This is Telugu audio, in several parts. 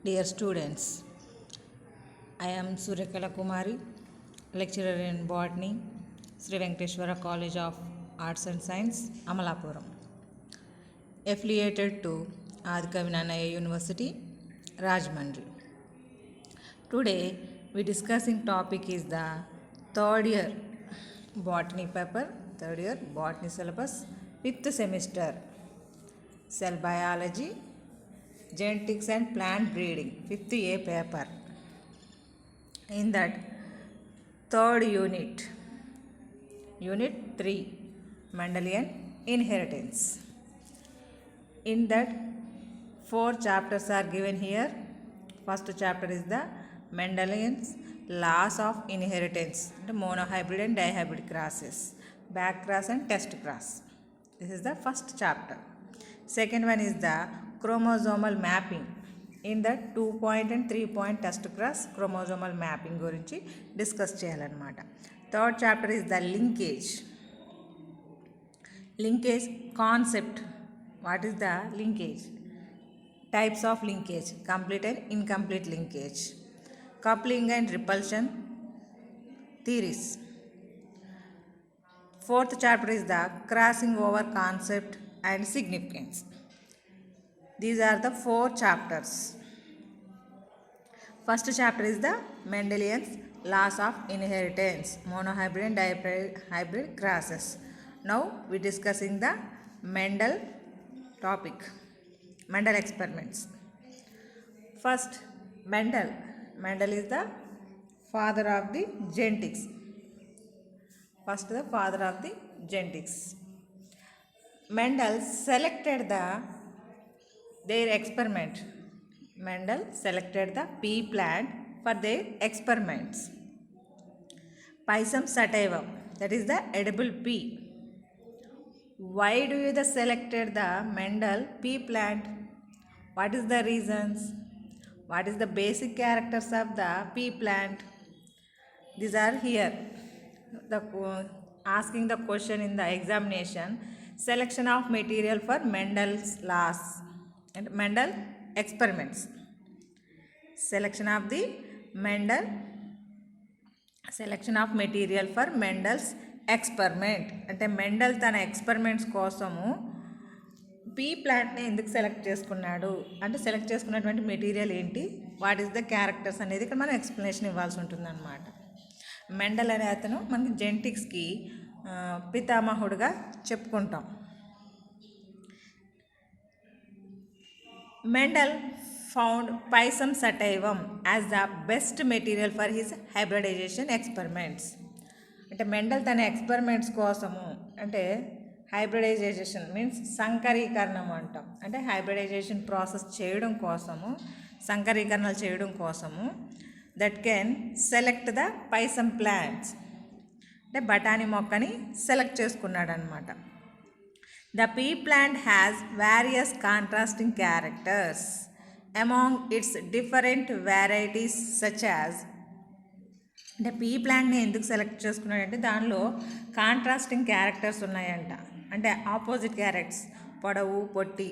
Dear students, I am Suryakala Kumari, lecturer in botany, Sri Venkateshwara College of Arts and Science, Amalapuram, affiliated to Adikavinanaya University, Rajahmundry. Today, we discussing topic is the third year botany paper, third year botany syllabus, 5th semester, cell biology, genetics and plant breeding, 5th A paper. In that third unit 3, Mendelian inheritance. In that 4 chapters are given here. First chapter is the Mendelian's laws of inheritance, the monohybrid and dihybrid crosses, back cross and test cross. This is the first chapter. Second one is the chromosomal mapping. In that 2-point and 3-point test cross chromosomal mapping గురించి డిస్కస్ చేయాలన్నమాట. Third chapter is the linkage concept. What is the linkage, types of linkage, complete and incomplete linkage, coupling and repulsion theories. Fourth chapter is the crossing over concept and significance. These are the 4 chapters. First chapter is the Mendelian's laws of inheritance, monohybrid and dihybrid crosses. Now we discussing the Mendel topic, Mendel experiments. First, Mendel is the father of the genetics. First, the father of the genetics. Mendel selected their experiment. Mendel selected the pea plant for their experiments. Pisum sativum, that is the edible pea. Why do you selected the Mendel pea plant? What is the reasons? What is the basic characters of the pea plant? These are here. Asking the question in the examination. Selection of material for Mendel's laws and Mendel experiments. Selection of material for Mendel's experiment. అంటే మెండల్ తన ఎక్స్పెరిమెంట్స్ కోసము పీ ప్లాంట్ని ఎందుకు సెలెక్ట్ చేసుకున్నాడు, అంటే సెలెక్ట్ చేసుకున్నటువంటి మెటీరియల్ ఏంటి, వాట్ ఈస్ ద క్యారెక్టర్స్ అనేది ఇక్కడ మనం ఎక్స్ప్లెనేషన్ ఇవ్వాల్సి ఉంటుందన్నమాట. మెండల్ అనే అతను మనకి జెనెటిక్స్కి పితామహుడుగా చెప్పుకుంటాం. Mendel found Pisum sativum as the best material for his hybridization experiments. అంటే మెండల్ తన ఎక్స్పెరిమెంట్స్ కోసము, అంటే హైబ్రిడైజేషన్ మీన్స్ సంకరీకరణం అంటాం, అంటే హైబ్రిడైజేషన్ ప్రాసెస్ చేయడం కోసము, సంకరీకరణలు చేయడం కోసము, that can select the Pisum plants, అంటే బఠానీ మొక్కని సెలెక్ట్ చేసుకున్నాడు అనమాట. The pea plant has various contrasting characters among its different varieties such as. అంటే పీ ప్లాంట్ని ఎందుకు సెలెక్ట్ చేసుకున్నాడంటే దానిలో కాంట్రాస్టింగ్ క్యారెక్టర్స్ ఉన్నాయంట, అంటే ఆపోజిట్ క్యారెక్టర్స్, పొడవు, పొట్టి,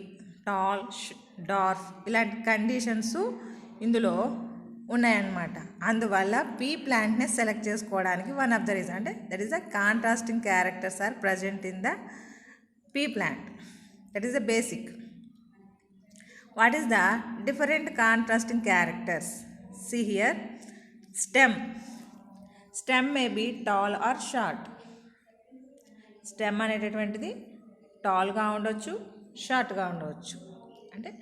టాల్, డార్ఫ్, ఇలాంటి కండిషన్స్ ఇందులో ఉన్నాయన్నమాట. అందువల్ల పీ ప్లాంట్ని సెలెక్ట్ చేసుకోవడానికి వన్ ఆఫ్ ద రీజన్, అంటే that is the contrasting characters are present in the pea plant. That is the basic. What is the different contrasting characters? See here. Stem may be tall or short. Stem అనేటటువంటిది టాల్గా ఉండొచ్చు, షార్ట్గా ఉండవచ్చు. అంటే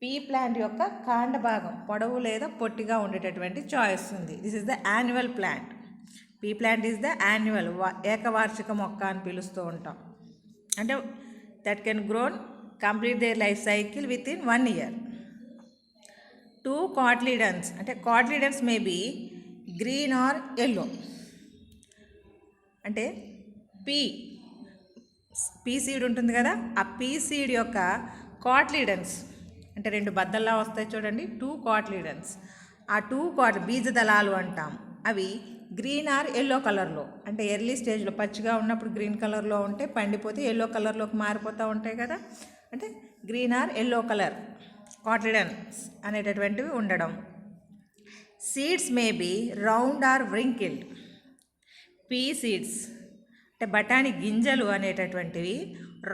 పీ ప్లాంట్ యొక్క కాండ భాగం పొడవు లేదా పొట్టిగా ఉండేటటువంటి చాయిస్ ఉంది. This is the annual plant. Pea plant is the annual, ఏకవార్షిక మొక్క అని పిలుస్తూ ఉంటాం. అంటే that can grown complete their life cycle within 1 year. 2 cotyledons, అంటే cotyledons may be green or yellow. అంటే పీ సీడ్ ఉంటుంది కదా, ఆ పీ సీడ్ యొక్క కాట్లీడన్స్ అంటే 2 బద్దల్లా వస్తాయి చూడండి, 2 cotyledons. ఆ 2 బీజదళాలు అంటాం. అవి గ్రీన్ ఆర్ ఎల్లో కలర్లో, అంటే ఎర్లీ స్టేజ్లో పచ్చిగా ఉన్నప్పుడు గ్రీన్ కలర్లో ఉంటే పండిపోతే ఎల్లో కలర్లోకి మారిపోతూ ఉంటాయి కదా, అంటే green or yellow colour cotyledons అనేటటువంటివి ఉండడం. Seeds may be round or wrinkled. Pea seeds అంటే బఠానీ గింజలు అనేటటువంటివి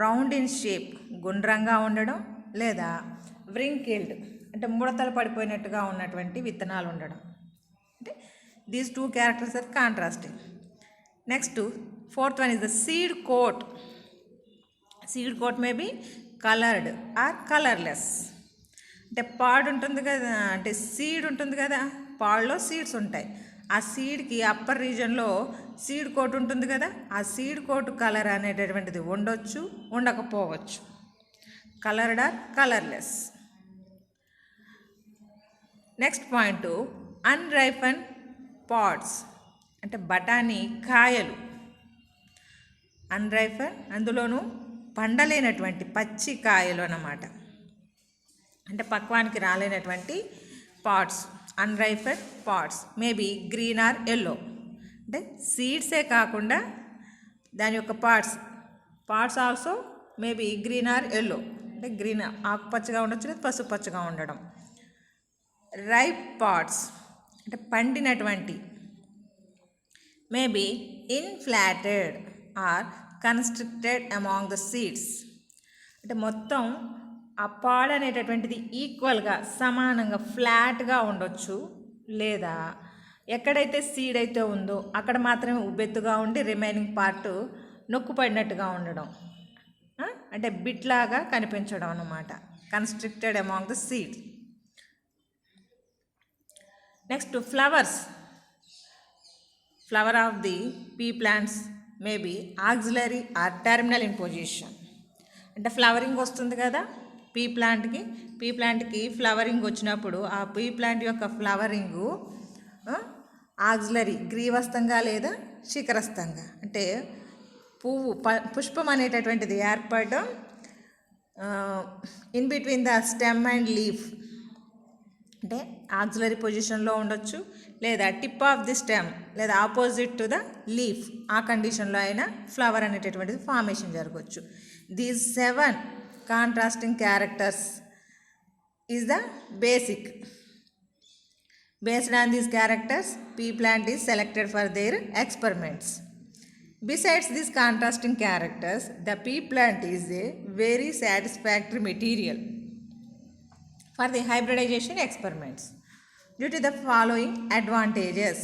రౌండ్ ఇన్ షేప్, గుండ్రంగా ఉండడం, లేదా వ్రింకిల్డ్ అంటే ముడతలు పడిపోయినట్టుగా ఉన్నటువంటి విత్తనాలు ఉండడం. అంటే these two characters are contrasting. Next fourth one is the seed coat. Seed coat may be coloured or colourless. అంటే పాడ్ ఉంటుంది కదా, అంటే సీడ్ ఉంటుంది కదా, పాడ్లో సీడ్స్ ఉంటాయి. ఆ సీడ్కి అప్పర్ రీజన్లో సీడ్ కోట్ ఉంటుంది కదా, ఆ సీడ్ కోట్ కలర్ అనేటటువంటిది ఉండొచ్చు, ఉండకపోవచ్చు. Coloured or colourless. Next point unripen pods అంటే బఠానీ కాయలు. అన్రైపన్ అందులోనూ పండలేనటువంటి పచ్చి కాయలు అన్నమాట. అంటే పక్వానికి రాలేనటువంటి pods, unripen pods maybe green or yellow. అంటే సీడ్సే కాకుండా దాని యొక్క parts also maybe green or yellow. అంటే గ్రీన్ ఆకుపచ్చగా ఉండొచ్చు, లేదా పసుపచ్చగా ఉండడం. రైప్ పాడ్స్ అంటే పండినటువంటి maybe inflated or constricted among the seeds. అంటే మొత్తం ఆ పాడ్ అనేటటువంటిది ఈక్వల్గా సమానంగా ఫ్లాట్గా ఉండొచ్చు, లేదా ఎక్కడైతే సీడ్ అయితే ఉందో అక్కడ మాత్రమే ఉబ్బెత్తుగా ఉండి రిమైనింగ్ పార్ట్ నొక్కుపడినట్టుగా ఉండడం, అంటే బిట్లాగా కనిపించడం అన్నమాట. Constricted among the seeds. Next flowers. Flower of the pea plants may be axillary or terminal in position. అంటే ఫ్లవరింగ్ వస్తుంది కదా పీ ప్లాంట్కి ఫ్లవరింగ్ వచ్చినప్పుడు ఆ పీ ప్లాంట్ యొక్క ఫ్లవరింగు ఆక్సిలరీ గ్రీవస్థంగా లేదా శిఖరస్థంగా, అంటే పుష్పం అనేటటువంటిది ఏర్పడడం in between the stem and leaf. అంటే ఆక్సిలరీ పొజిషన్లో ఉండొచ్చు, లేదా టిప్ ఆఫ్ ది స్టెమ్, లేదా ఆపోజిట్ టు ద లీఫ్, ఆ కండిషన్లో అయినా ఫ్లవర్ అనేటటువంటిది ఫార్మేషన్ జరగవచ్చు. These 7 contrasting characters is the basic. Based on these characters, pea plant is selected for their experiments. Besides these contrasting characters, the pea plant is a very satisfactory material for the hybridization experiments due to the following advantages.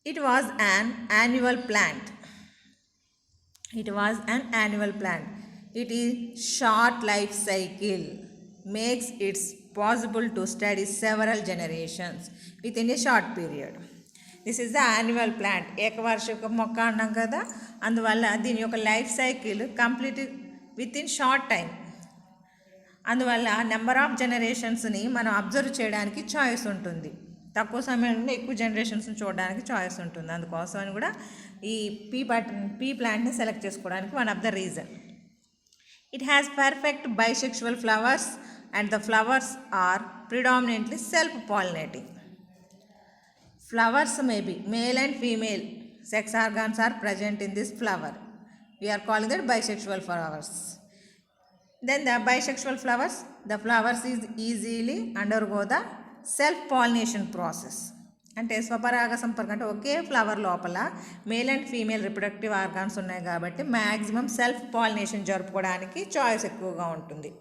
It was an annual plant. It is short life cycle, makes it possible to study several generations within a short period. This is the annual plant. ఏకవార్షిక మొక్క అన్నాం కదా, అందువల్ల దీని యొక్క life cycle complete with in short time. అందువల్ల నెంబర్ ఆఫ్ జనరేషన్స్ని మనం అబ్జర్వ్ చేయడానికి చాయిస్ ఉంటుంది. తక్కువ సమయంలో ఎక్కువ జనరేషన్స్ని చూడడానికి చాయిస్ ఉంటుంది. అందుకోసం అని కూడా ఈ పీ ప్లాంట్ని సెలెక్ట్ చేసుకోవడానికి one of the reason. It has perfect bisexual flowers and the flowers are predominantly self-pollinating. Flowers may be male and female sex organs are present in this flower. We are calling that bisexual flowers. Then the bisexual flowers, the flowers is easily undergo the self-pollination process. అంటే స్వపరాగ సంపర్కం, అంటే ఒకే ఫ్లవర్ లోపల male and female reproductive organs ఉన్నాయి కాబట్టి మ్యాక్సిమం సెల్ఫ్ పాలినేషన్ జరుపుకోవడానికి చాయిస్ ఎక్కువగా ఉంటుంది.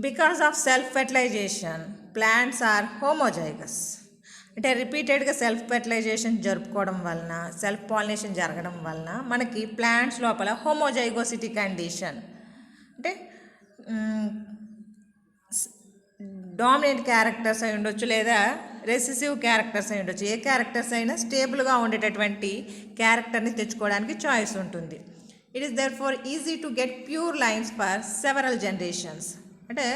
Because of self fertilisation plants are homozygous. అంటే రిపీటెడ్గా సెల్ఫ్ ఫెర్టిలైజేషన్ జరుపుకోవడం వలన, సెల్ఫ్ పాలినేషన్ జరగడం వలన మనకి ప్లాంట్స్ లోపల హోమోజైగోసిటీ కండిషన్, అంటే డామినేట్ క్యారెక్టర్స్ అయి ఉండొచ్చు, లేదా రెసిసివ్ క్యారెక్టర్స్ అయి ఉండొచ్చు. ఏ క్యారెక్టర్స్ అయినా స్టేబుల్గా ఉండేటటువంటి క్యారెక్టర్ని తెచ్చుకోవడానికి చాయిస్ ఉంటుంది. It is there far easy to get pure lines for several generations. అంటే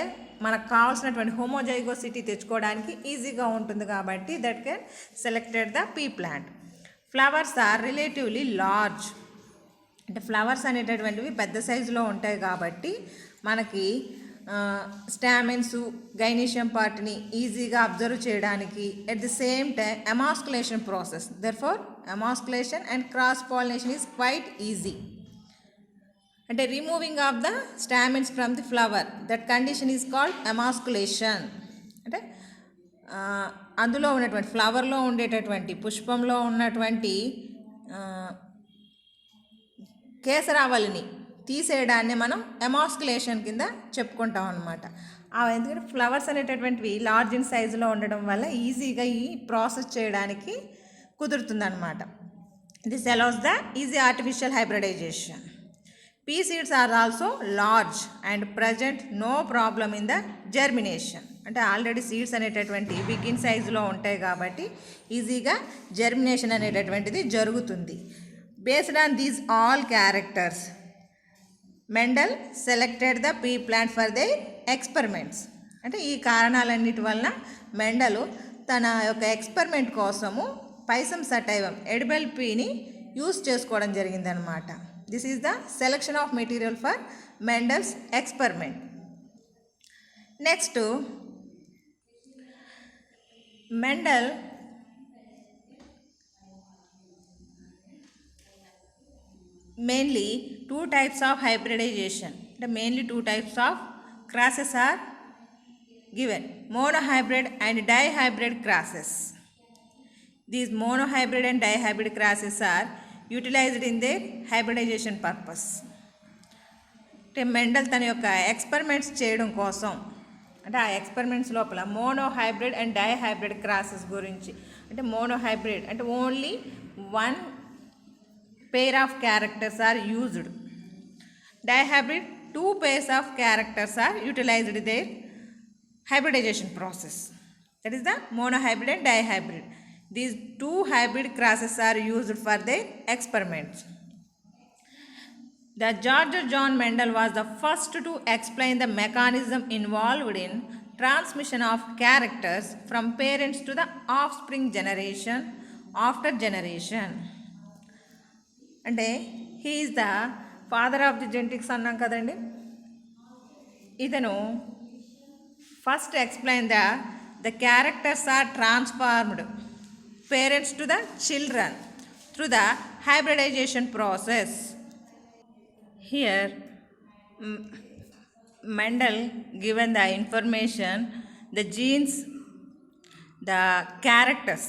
మనకు కావాల్సినటువంటి హోమోజైగోసిటీ తెచ్చుకోవడానికి ఈజీగా ఉంటుంది కాబట్టి that can selected the pea plant. Flowers are relatively large. అంటే ఫ్లవర్స్ అనేటటువంటివి పెద్ద సైజులో ఉంటాయి కాబట్టి మనకి స్టామెన్స్, గైనీషియం పార్ట్ని ఈజీగా అబ్జర్వ్ చేయడానికి, at the same time emasculation process, therefore emasculation and cross pollination is quite easy. అంటే removing of the stamens from the flower, that condition is called emasculation. అంటే అందులో ఉన్నటువంటి ఫ్లవర్లో ఉండేటటువంటి పుష్పంలో ఉన్నటువంటి కేసరావళిని తీసేయడాన్ని మనం ఎమాస్కులేషన్ కింద చెప్పుకుంటాం అన్నమాట. ఎందుకంటే ఫ్లవర్స్ అనేటటువంటివి లార్జ్ ఇన్ సైజులో ఉండడం వల్ల ఈజీగా ఈ ప్రాసెస్ చేయడానికి కుదురుతుందన్నమాట. This allows the easy artificial hybridization. Pea seeds are also large and present no problem in the germination. అంటే ఆల్రెడీ సీడ్స్ అనేటటువంటి బిగ్ ఇన్ సైజులో ఉంటాయి కాబట్టి ఈజీగా జర్మినేషన్ అనేటటువంటిది జరుగుతుంది. Based on these all characters Mendel selected the pea plant for they experiments. అంటే ఈ కారణాలన్నిటి వలన మెండలు తన యొక్క ఎక్స్పెరిమెంట్ కోసము పైసం సటైవం ఎడిబుల్ పీని యూస్ చేసుకోవడం జరిగిందనమాట. This is the selection of material for Mendel's experiment. Next Mendel mainly two types of hybridization. The mainly two types of crosses are given: monohybrid and dihybrid crosses. These monohybrid and dihybrid crosses are utilized in their hybridization purpose. Mendel తన యొక్క ఎక్స్పెరిమెంట్స్ చేయడం కోసం అంటే ఆ ఎక్స్పెరిమెంట్స్ లోపల మోనోహైబ్రిడ్ అండ్ డైహైబ్రిడ్ క్రాసెస్ గురించి, అంటే మోనోహైబ్రిడ్ అంటే only one pair of characters are used. Dihybrid, two pairs of characters are utilized in their hybridization process. That is the monohybrid and dihybrid. These two hybrid crosses are used for their experiments. The George John Mendel was the first to explain the mechanism involved in transmission of characters from parents to the offspring generation after generation. అంటే he is the father of the genetics అన్నాం కదండి. ఇతను first explain the characters are transformed parents to the children through the hybridisation process. Here Mendel given the information, the genes, the characters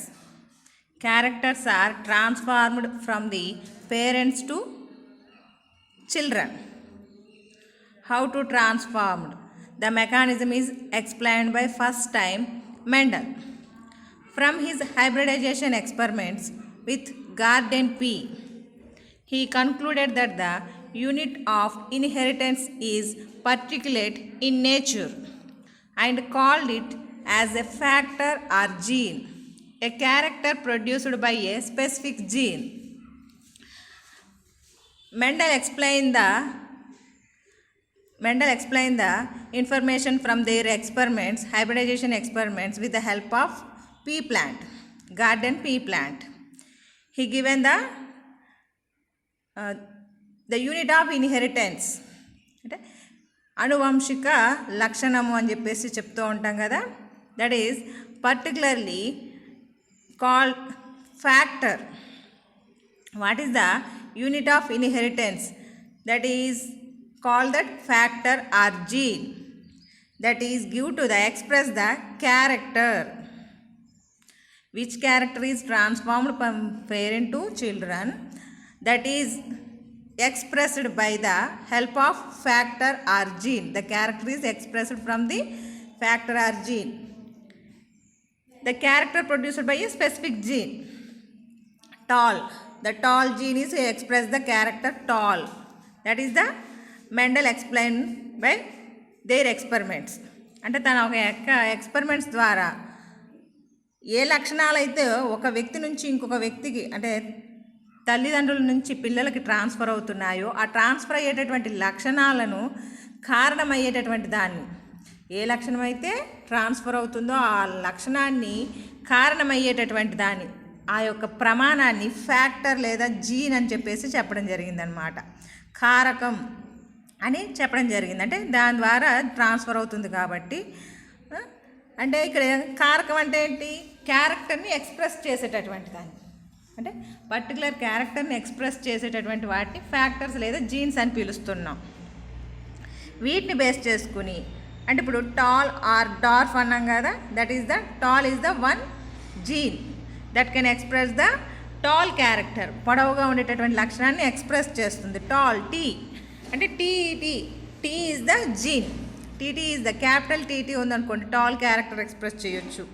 are transformed from the parents to children. How to transformed? The mechanism is explained by first time Mendel. From his hybridization experiments with garden pea, he concluded that the unit of inheritance is particulate in nature and called it as a factor or gene, a character produced by a specific gene. Mendel explained the information from their experiments, hybridization experiments, with the help of pea plant, garden pea plant. He given the unit of inheritance, అంటే అనువంశిక లక్షణము అని చెప్పేసి చెప్తూ ఉంటాం కదా. That is particularly called factor. What is the unit of inheritance? That is called that factor or gene, that is give to the express the character, which character is transformed from parent to children, that is expressed by the help of factor or gene. The character is expressed from the factor or gene. The character produced by a specific gene. Tall. The tall gene is express the character tall. That is the Mendel explained by their experiments. అంటే తన ఒక ఎక్స్పెరిమెంట్స్ ద్వారా ఏ లక్షణాలు అయితే ఒక వ్యక్తి నుంచి ఇంకొక వ్యక్తికి, అంటే తల్లిదండ్రుల నుంచి పిల్లలకి ట్రాన్స్ఫర్ అవుతున్నాయో ఆ ట్రాన్స్ఫర్ అయ్యేటటువంటి లక్షణాలను కారణమయ్యేటటువంటి దాన్ని, ఏ లక్షణం అయితే ట్రాన్స్ఫర్ అవుతుందో ఆ లక్షణాన్ని కారణమయ్యేటటువంటి దాన్ని, ఆ యొక్క ప్రమాణాన్ని ఫ్యాక్టర్ లేదా జీన్ అని చెప్పేసి చెప్పడం జరిగిందనమాట. కారకం అని చెప్పడం జరిగింది. అంటే దాని ద్వారా ట్రాన్స్ఫర్ అవుతుంది కాబట్టి. అంటే ఇక్కడ కారకం అంటే ఏంటి? క్యారెక్టర్ని ఎక్స్ప్రెస్ చేసేటటువంటి దాన్ని. అంటే పర్టికులర్ క్యారెక్టర్ని ఎక్స్ప్రెస్ చేసేటటువంటి వాటిని ఫ్యాక్టర్స్ లేదా జీన్స్ అని పిలుస్తున్నాం. వీటిని బేస్ చేసుకుని అంటే ఇప్పుడు టాల్ ఆర్ డార్ఫ్ అన్నాం కదా, that is the tall is the one gene that can express the tall character. పొడవుగా ఉండేటటువంటి లక్షణాన్ని ఎక్స్ప్రెస్ చేస్తుంది. టాల్ టీ అంటే TT is the gene. TT is the capital TT ఉందనుకోండి, టాల్ క్యారెక్టర్ ఎక్స్ప్రెస్ చేయొచ్చు.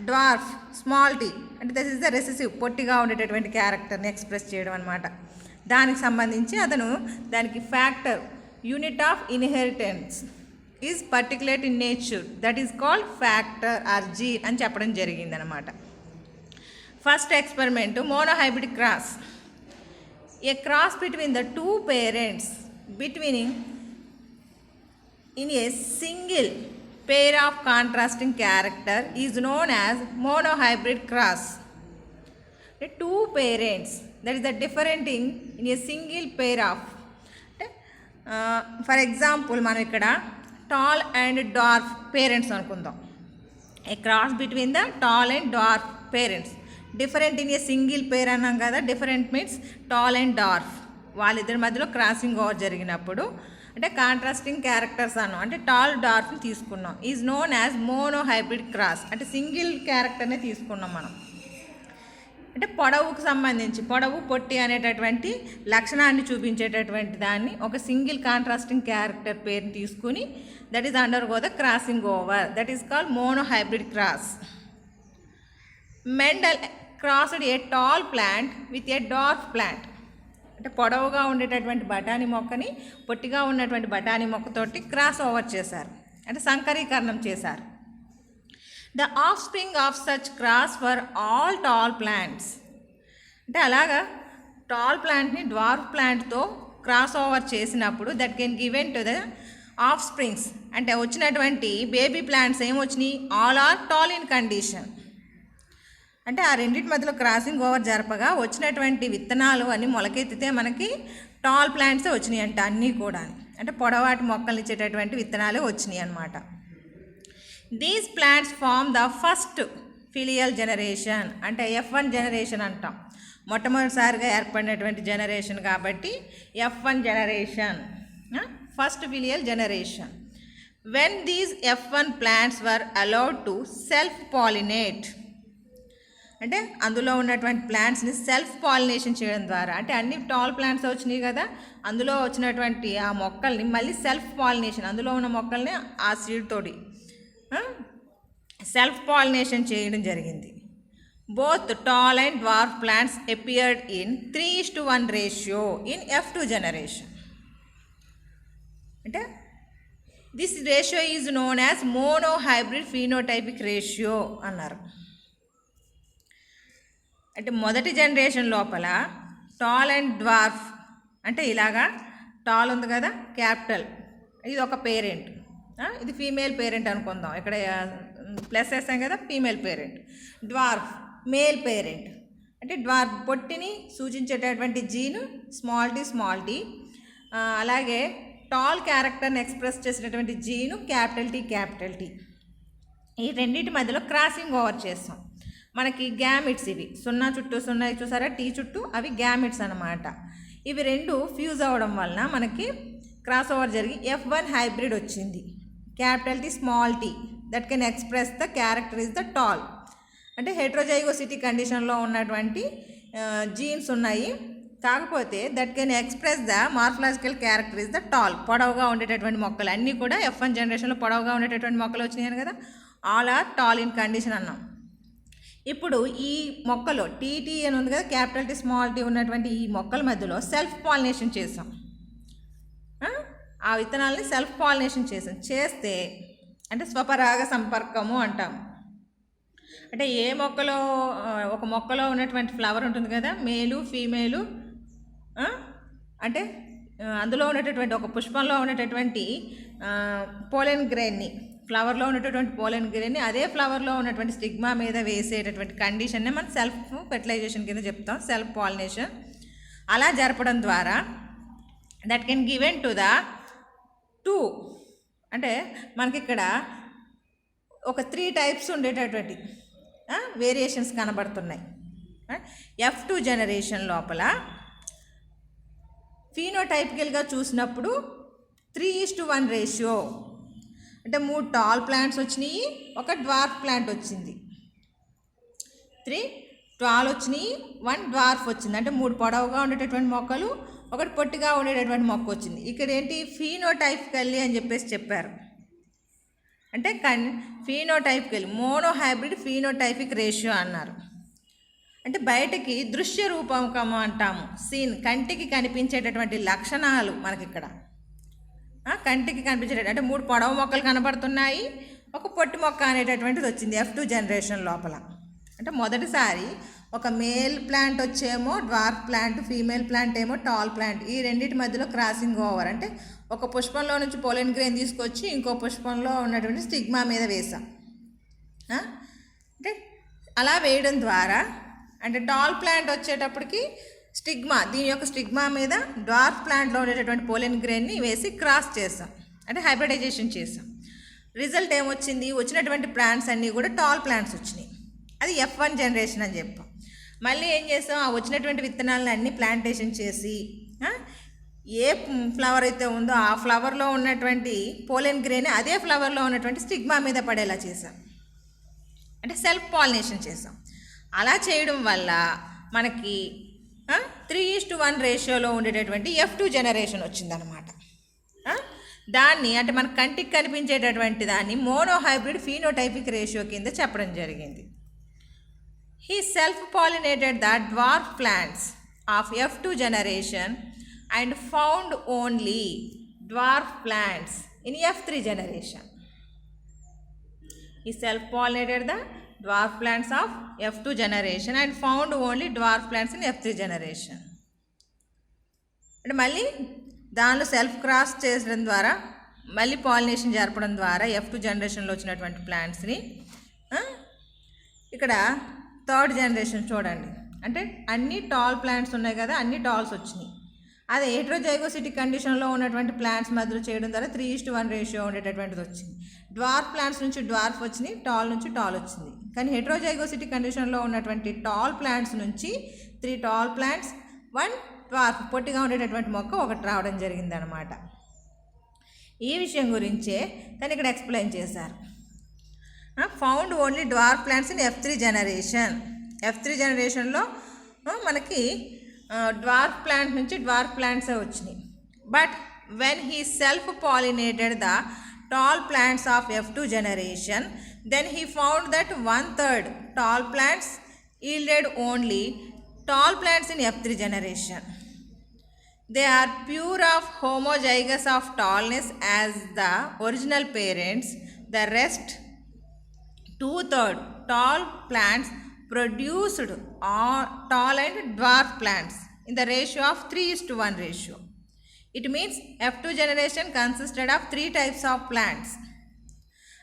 డ్వార్ఫ్ స్మాల్ టీ అంటే దిస్ ఈజ్ ద రెసెసివ్, పొట్టిగా ఉండేటటువంటి క్యారెక్టర్ని ఎక్స్ప్రెస్ చేయడం అనమాట. దానికి సంబంధించి అతను దానికి factor unit of inheritance is particulate in nature that is called factor or gene అని చెప్పడం జరిగిందనమాట. First experiment monohybrid cross. A cross between the two parents between in a single pair of contrasting character is known as monohybrid cross. The two parents, that is the different in a single pair of for example మనం ఇక్కడ టాల్ అండ్ డార్ఫ్ పేరెంట్స్ అనుకుందాం. A cross between the tall and dwarf parents. Different in a single pair అన్నాం కదా, different means tall and dwarf. వాళ్ళిద్దరి మధ్యలో క్రాసింగ్ ఓవర్ జరిగినప్పుడు అంటే కాంట్రాస్టింగ్ క్యారెక్టర్స్ అన్నాం, అంటే టాల్ డార్ఫ్ని తీసుకున్నాం. Is known as monohybrid cross అంటే సింగిల్ క్యారెక్టర్నే తీసుకున్నాం మనం. అంటే పొడవుకు సంబంధించి పొడవు పొట్టి అనేటటువంటి లక్షణాన్ని చూపించేటటువంటి దాన్ని ఒక సింగిల్ కాంట్రాస్టింగ్ క్యారెక్టర్ పేరుని తీసుకుని that is under go the crossing over, that is called monohybrid cross. Mendel crossed A tall plant with a dwarf plant అంటే పొడవుగా ఉండేటటువంటి బఠానీ మొక్కని పొట్టిగా ఉన్నటువంటి బఠానీ మొక్కతోటి క్రాస్ ఓవర్ చేశారు, అంటే సంకరీకరణం చేశారు. The offspring of such cross for all tall plants అంటే అలాగా టాల్ ప్లాంట్ని డ్వార్ఫ్ ప్లాంట్తో క్రాస్ ఓవర్ చేసినప్పుడు that can given to the offsprings అంటే వచ్చినటువంటి బేబీ ప్లాంట్స్ ఏమొచ్చినాయి, all are tall in condition. అంటే ఆ రెండింటి మధ్యలో క్రాసింగ్ ఓవర్ జరపగా వచ్చినటువంటి విత్తనాలు అన్నీ మొలకెత్తితే మనకి టాల్ ప్లాంట్సే వచ్చినాయి అంట అన్నీ కూడా, అంటే పొడవాటి మొక్కలు ఇచ్చేటటువంటి విత్తనాలే వచ్చినాయి అన్నమాట. These plants form the first filial generation అంటే F1 జనరేషన్ అంటాం. మొట్టమొదటిసారిగా ఏర్పడినటువంటి జనరేషన్ కాబట్టి F1 generation, first filial generation. When these F1 plants were allowed to self pollinate అంటే అందులో ఉన్నటువంటి ప్లాంట్స్ని సెల్ఫ్ పాలినేషన్ చేయడం ద్వారా, అంటే అన్ని టాల్ ప్లాంట్స్ వచ్చినాయి కదా, అందులో వచ్చినటువంటి ఆ మొక్కల్ని మళ్ళీ సెల్ఫ్ పాలినేషన్ అందులో ఉన్న మొక్కల్ని ఆ సీడ్ తోటి సెల్ఫ్ పాలినేషన్ చేయడం జరిగింది. Both tall and dwarf plants appeared in 3:1 ratio in F2 generation. అంటే this ratio is known as monohybrid phenotypic ratio అన్నారు. అంటే మొదటి జనరేషన్ లోపల టాల్ అండ్ డ్వార్ఫ్ అంటే ఇలాగా టాల్ ఉంది కదా క్యాపిటల్, ఇది ఒక పేరెంట్, ఇది ఫీమేల్ పేరెంట్ అనుకుందాం, ఇక్కడ ప్లస్ వేస్తాం కదా female parent. Dwarf male parent అంటే డ్వార్ఫ్ పొట్టిని సూచించేటటువంటి జీను స్మాల్ టీ. అలాగే టాల్ క్యారెక్టర్ని ఎక్స్ప్రెస్ చేసినటువంటి జీను క్యాపిటల్ టీ. ఈ రెండింటి మధ్యలో క్రాసింగ్ ఓవర్ చేస్తాం. మనకి గ్యామిట్స్ ఇవి 0 చుట్టూ 0 చూసారా, టీ చుట్టూ, అవి గ్యామిట్స్ అన్నమాట. ఇవి రెండు ఫ్యూజ్ అవ్వడం వలన మనకి క్రాస్ ఓవర్ జరిగి F1 హైబ్రిడ్ వచ్చింది. Capital T small T that can express the character is the tall. అంటే హెట్రోజైగోసిటీ కండిషన్లో ఉన్నటువంటి జీన్స్ ఉన్నాయి, కాకపోతే that can express the morphological character is the tall. పొడవుగా ఉండేటటువంటి మొక్కలు అన్నీ కూడా F1 జనరేషన్లో పొడవుగా ఉండేటటువంటి మొక్కలు వచ్చినాయి కదా, all are tall in condition అన్నాం. ఇప్పుడు ఈ మొక్కలో టీటీ అని ఉంది కదా, క్యాపిటల్ టీ స్మాల్ టీ ఉన్నటువంటి ఈ మొక్కల మధ్యలో సెల్ఫ్ పాలినేషన్ చేసాం. ఆ విత్తనాలని సెల్ఫ్ పాలినేషన్ చేస్తే అంటే స్వపరాగ సంపర్కము అంటాం. అంటే ఏ మొక్కలో ఒక మొక్కలో ఉన్నటువంటి ఫ్లవర్ ఉంటుంది కదా, మేలు ఫీమేలు, అంటే అందులో ఉన్నటువంటి ఒక పుష్పంలో ఉన్నటువంటి పోలెన్ గ్రెయిన్ని, ఫ్లవర్లో ఉన్నటువంటి పోలెన్ గ్రెయిన్ని అదే ఫ్లవర్లో ఉన్నటువంటి స్టిగ్మా మీద వేసేటటువంటి కండిషన్నే మనం సెల్ఫ్ ఫెర్టిలైజేషన్ కింద చెప్తాం, సెల్ఫ్ పాలినేషన్. అలా జరపడం ద్వారా that can given to the 2 అంటే మనకి ఇక్కడ ఒక 3 టైప్స్ ఉండేటటువంటి వేరియేషన్స్ కనబడుతున్నాయి. F2 జనరేషన్ లోపల ఫీనోటైపికల్గా చూసినప్పుడు 3:1 రేషియో, అంటే 3 టాల్ ప్లాంట్స్ వచ్చినాయి, ఒక డ్వార్ఫ్ ప్లాంట్ వచ్చింది. 3 టాల్ వచ్చినాయి, 1 డ్వార్ఫ్ వచ్చింది. అంటే 3 పొడవుగా ఉండేటటువంటి మొక్కలు, ఒకటి పొట్టిగా ఉండేటటువంటి మొక్క వచ్చింది. ఇక్కడ ఏంటి ఫీనోటైపికల్లీ అని చెప్పేసి చెప్పారు. అంటే ఫీనోటైపికల్ మోనోహైబ్రిడ్ ఫీనోటైపిక్ రేషియో అన్నారు. అంటే బయటకి దృశ్య రూపకము అంటాము, సీన్, కంటికి కనిపించేటటువంటి లక్షణాలు మనకి ఇక్కడ కంటికి కనిపించేటటువంటి, అంటే 3 పొడవు మొక్కలు కనబడుతున్నాయి, ఒక పొట్టి మొక్క అనేటటువంటిది వచ్చింది F2 జనరేషన్ లోపల. అంటే మొదటిసారి ఒక మేల్ ప్లాంట్ వచ్చేమో డ్వార్ఫ్ ప్లాంట్, ఫీమేల్ ప్లాంట్ ఏమో టాల్ ప్లాంట్, ఈ రెండింటి మధ్యలో క్రాసింగ్ ఓవర్. అంటే ఒక పుష్పంలో నుంచి పోలెన్ గ్రెయిన్ తీసుకొచ్చి ఇంకో పుష్పంలో ఉన్నటువంటి స్టిగ్మా మీద వేసాం. అంటే అలా వేయడం ద్వారా, అంటే టాల్ ప్లాంట్ వచ్చేటప్పటికి స్టిగ్మా, దీని యొక్క స్టిగ్మా మీద డ్వార్ఫ్ ప్లాంట్లో ఉండేటటువంటి పోలెన్ గ్రెయిన్ని వేసి క్రాస్ చేసాం, అంటే హైబ్రిడైజేషన్ చేసాం. రిజల్ట్ ఏమొచ్చింది, వచ్చినటువంటి ప్లాంట్స్ అన్నీ కూడా టాల్ ప్లాంట్స్ వచ్చినాయి. అది F1 జనరేషన్ అని చెప్పాం. మళ్ళీ ఏం చేసాం, ఆ వచ్చినటువంటి విత్తనాలను అన్నీ ప్లాంటేషన్ చేసి ఏ ఫ్లవర్ అయితే ఉందో ఆ ఫ్లవర్లో ఉన్నటువంటి పోలెన్ గ్రెయిన్ అదే ఫ్లవర్లో ఉన్నటువంటి స్టిగ్మా మీద పడేలా చేసాం, అంటే సెల్ఫ్ పాలినేషన్ చేసాం. అలా చేయడం వల్ల మనకి 3:1 రేషియోలో ఉండేటటువంటి F2 జనరేషన్ వచ్చిందనమాట. దాన్ని, అంటే మన కంటికి కనిపించేటటువంటి దాన్ని మోనోహైబ్రిడ్ ఫీనోటైపిక్ రేషియో కింద చెప్పడం జరిగింది. He self-pollinated the dwarf plants of F2 generation and found only dwarf plants in F3 generation. He self-pollinated the dwarf plants of F2 generation and found only dwarf plants in F3 generation. అంటే మళ్ళీ దానిలో సెల్ఫ్ క్రాస్ చేయడం ద్వారా, మళ్ళీ పాలినేషన్ జరపడం ద్వారా F2 జనరేషన్లో వచ్చినటువంటి ప్లాంట్స్ని, ఇక్కడ 3rd జనరేషన్ చూడండి, అంటే అన్ని టాల్ ప్లాంట్స్ ఉన్నాయి కదా, అన్ని టాల్స్ వచ్చినాయి. అదే హెట్రోజైగోసిటీ కండిషన్లో ఉన్నటువంటి ప్లాంట్స్ మధ్యలో చేయడం ద్వారా 3:1 రేషియో ఉండేటటువంటిది వచ్చింది. డ్వార్ఫ్ ప్లాంట్స్ నుంచి డ్వార్ఫ్ వచ్చినాయి, టాల్ నుంచి టాల్ వచ్చింది. కానీ హెట్రోజైగోసిటీ కండిషన్లో ఉన్నటువంటి టాల్ ప్లాంట్స్ నుంచి 3 టాల్ ప్లాంట్స్, 1 డ్వార్ఫ్ పొట్టిగా ఉండేటటువంటి మొక్క ఒకటి రావడం జరిగిందనమాట. ఈ విషయం గురించే తను ఇక్కడ ఎక్స్ప్లెయిన్ చేశారు. Found only dwarf plants in F3 generation. F3 జనరేషన్లో మనకి డ్వార్ఫ్ ప్లాంట్ నుంచి డ్వార్ఫ్ ప్లాంట్సే వచ్చినాయి. But when he self pollinated the tall plants of F2 generation, then he found that 1/3 tall plants yielded only tall plants in F3 generation. They are pure of homozygous of tallness as the original parents. The rest 2/3 tall plants produced are tall and dwarf plants in the ratio of 3:1 ratio. It means F2 generation consisted of 3 types of plants.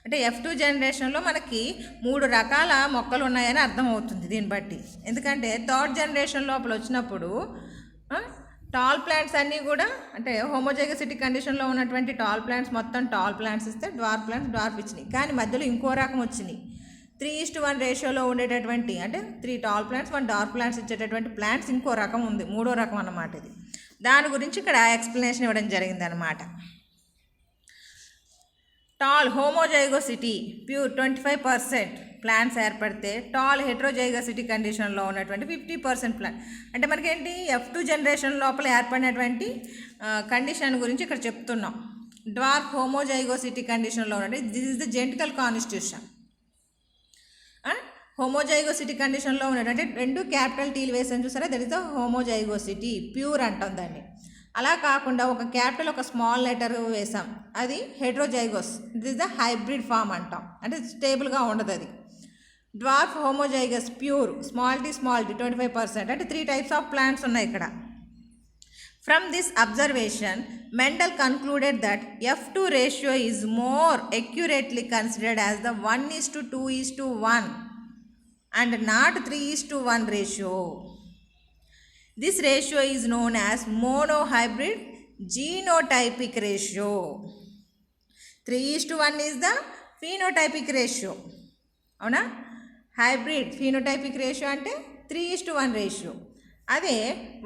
అంటే F2 జనరేషన్లో మనకి 3 రకాల మొక్కలు ఉన్నాయని అర్థమవుతుంది దీన్ని బట్టి. ఎందుకంటే 3rd జనరేషన్ లోపల వచ్చినప్పుడు టాల్ ప్లాంట్స్ అన్నీ కూడా, అంటే హోమోజైగోసిటీ కండిషన్లో ఉన్నటువంటి టాల్ ప్లాంట్స్ మొత్తం టాల్ ప్లాంట్స్ ఇస్తే డ్వార్ఫ్ ప్లాంట్స్ డ్వార్ఫ్ ఇచ్చినాయి. కానీ మధ్యలో ఇంకో రకం వచ్చినాయి, 3:1 రేషియోలో ఉండేటటువంటి, అంటే 3 టాల్ ప్లాంట్స్ 1 డార్క్ ప్లాంట్స్ ఇచ్చేటటువంటి ప్లాంట్స్ ఇంకో రకం ఉంది, 3వ రకం అన్నమాట ఇది. దాని గురించి ఇక్కడ ఎక్స్ప్లెనేషన్ ఇవ్వడం జరిగిందనమాట. టాల్ హోమోజైగోసిటీ ప్యూర్ 25% ప్లాంట్స్ ఏర్పడితే, టాల్ హెట్రోజైగోసిటీ కండిషన్లో ఉన్నటువంటి 50% ప్లాంట్. అంటే మనకేంటి F2 జనరేషన్ లోపల ఏర్పడినటువంటి కండిషన్ గురించి ఇక్కడ చెప్తున్నాం. డ్వార్ఫ్ హోమోజైగోసిటీ కండిషన్లో ఉన్నది, this is the genetical constitution. Homozygosity కండిషన్లో ఉన్నటువంటి 2 క్యాపిటల్ టీలు వేసాను చూసారా, that is the homozygosity, pure అంటాం దాన్ని. అలా కాకుండా ఒక క్యాపిటల్ ఒక స్మాల్ లెటర్ వేసాం, అది heterozygous, this is the hybrid form అంటాం, అంటే స్టేబుల్గా ఉండదు అది. Dwarf homozygous pure, small T 25%, అంటే 3 types ఆఫ్ ప్లాంట్స్ ఉన్నాయి ఇక్కడ. From this observation Mendel concluded that F2 ratio is more accurately considered as the 1:2:1 and not 3:1 ratio. This ratio is known as monohybrid genotypic ratio. 3:1 is the phenotypic ratio. అవునా, హైబ్రిడ్ ఫీనోటైపిక్ రేషియో అంటే 3:1 రేషియో. అదే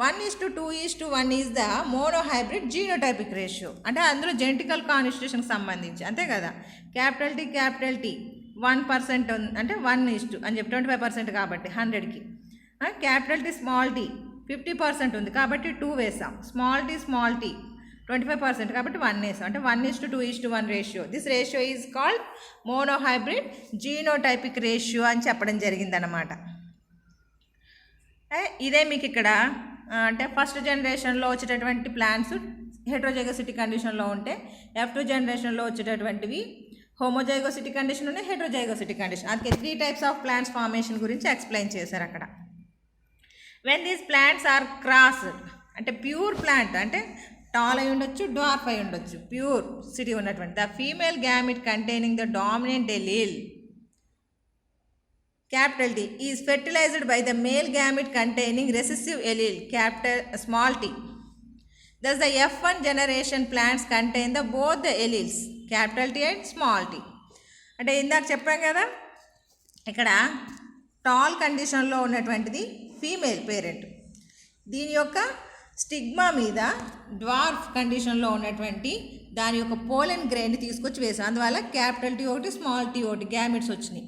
1:2:1 is the monohybrid genotypic ratio. అంటే అందులో జెనెటికల్ కాన్స్టిట్యూషన్కి సంబంధించి అంతే కదా. క్యాపిటల్ టీ 1% అంటే 1 అని చెప్పి 25% కాబట్టి 100కి. క్యాపిటల్ టీ స్మాల్ టీ 50% ఉంది కాబట్టి 2 వేసాం. స్మాల్ టీ 25% కాబట్టి 1 వేసాం. అంటే 1:2:1 ratio. This ratio is called monohybrid genotypic ratio అని చెప్పడం జరిగిందనమాట. ఇదే మీకు ఇక్కడ అంటే ఫస్ట్ జనరేషన్లో వచ్చేటటువంటి ప్లాంట్స్ హెట్రోజైగోసిటీ కండిషన్లో ఉంటే, F2 జనరేషన్లో వచ్చేటటువంటివి హోమోజైగోసిటీ కండిషన్ ఉన్నాయి, హెట్రోజైగోసిటీ కండిషన్. అందుకే 3 టైప్స్ ఆఫ్ ప్లాంట్స్ ఫార్మేషన్ గురించి ఎక్స్ప్లెయిన్ చేశారు అక్కడ. When these plants are crossed అంటే ప్యూర్ ప్లాంట్ అంటే టాల్ అయి ఉండొచ్చు, డ్వార్ఫ్ అయి ఉండొచ్చు, ప్యూర్ సిటీ ఉన్నటువంటి the female gamete containing the dominant allele capital T is fertilized by the male gamete containing recessive allele small t. Thus the F1 generation plants contain the both the alleles capital T and small t. అంటే ఇందాక చెప్పాం కదా ఇక్కడ టాల్ కండిషన్లో ఉన్నటువంటిది ఫీమేల్ పేరెంట్, దీని యొక్క స్టిగ్మా మీద డ్వార్ఫ్ కండిషన్లో ఉన్నటువంటి దాని యొక్క పోలెన్ గ్రెయిన్ తీసుకొచ్చి వేసాం. అందువల్ల క్యాపిటల్ టీ ఒకటి స్మాల్ టీ ఒకటి గ్యామిట్స్ వచ్చినాయి.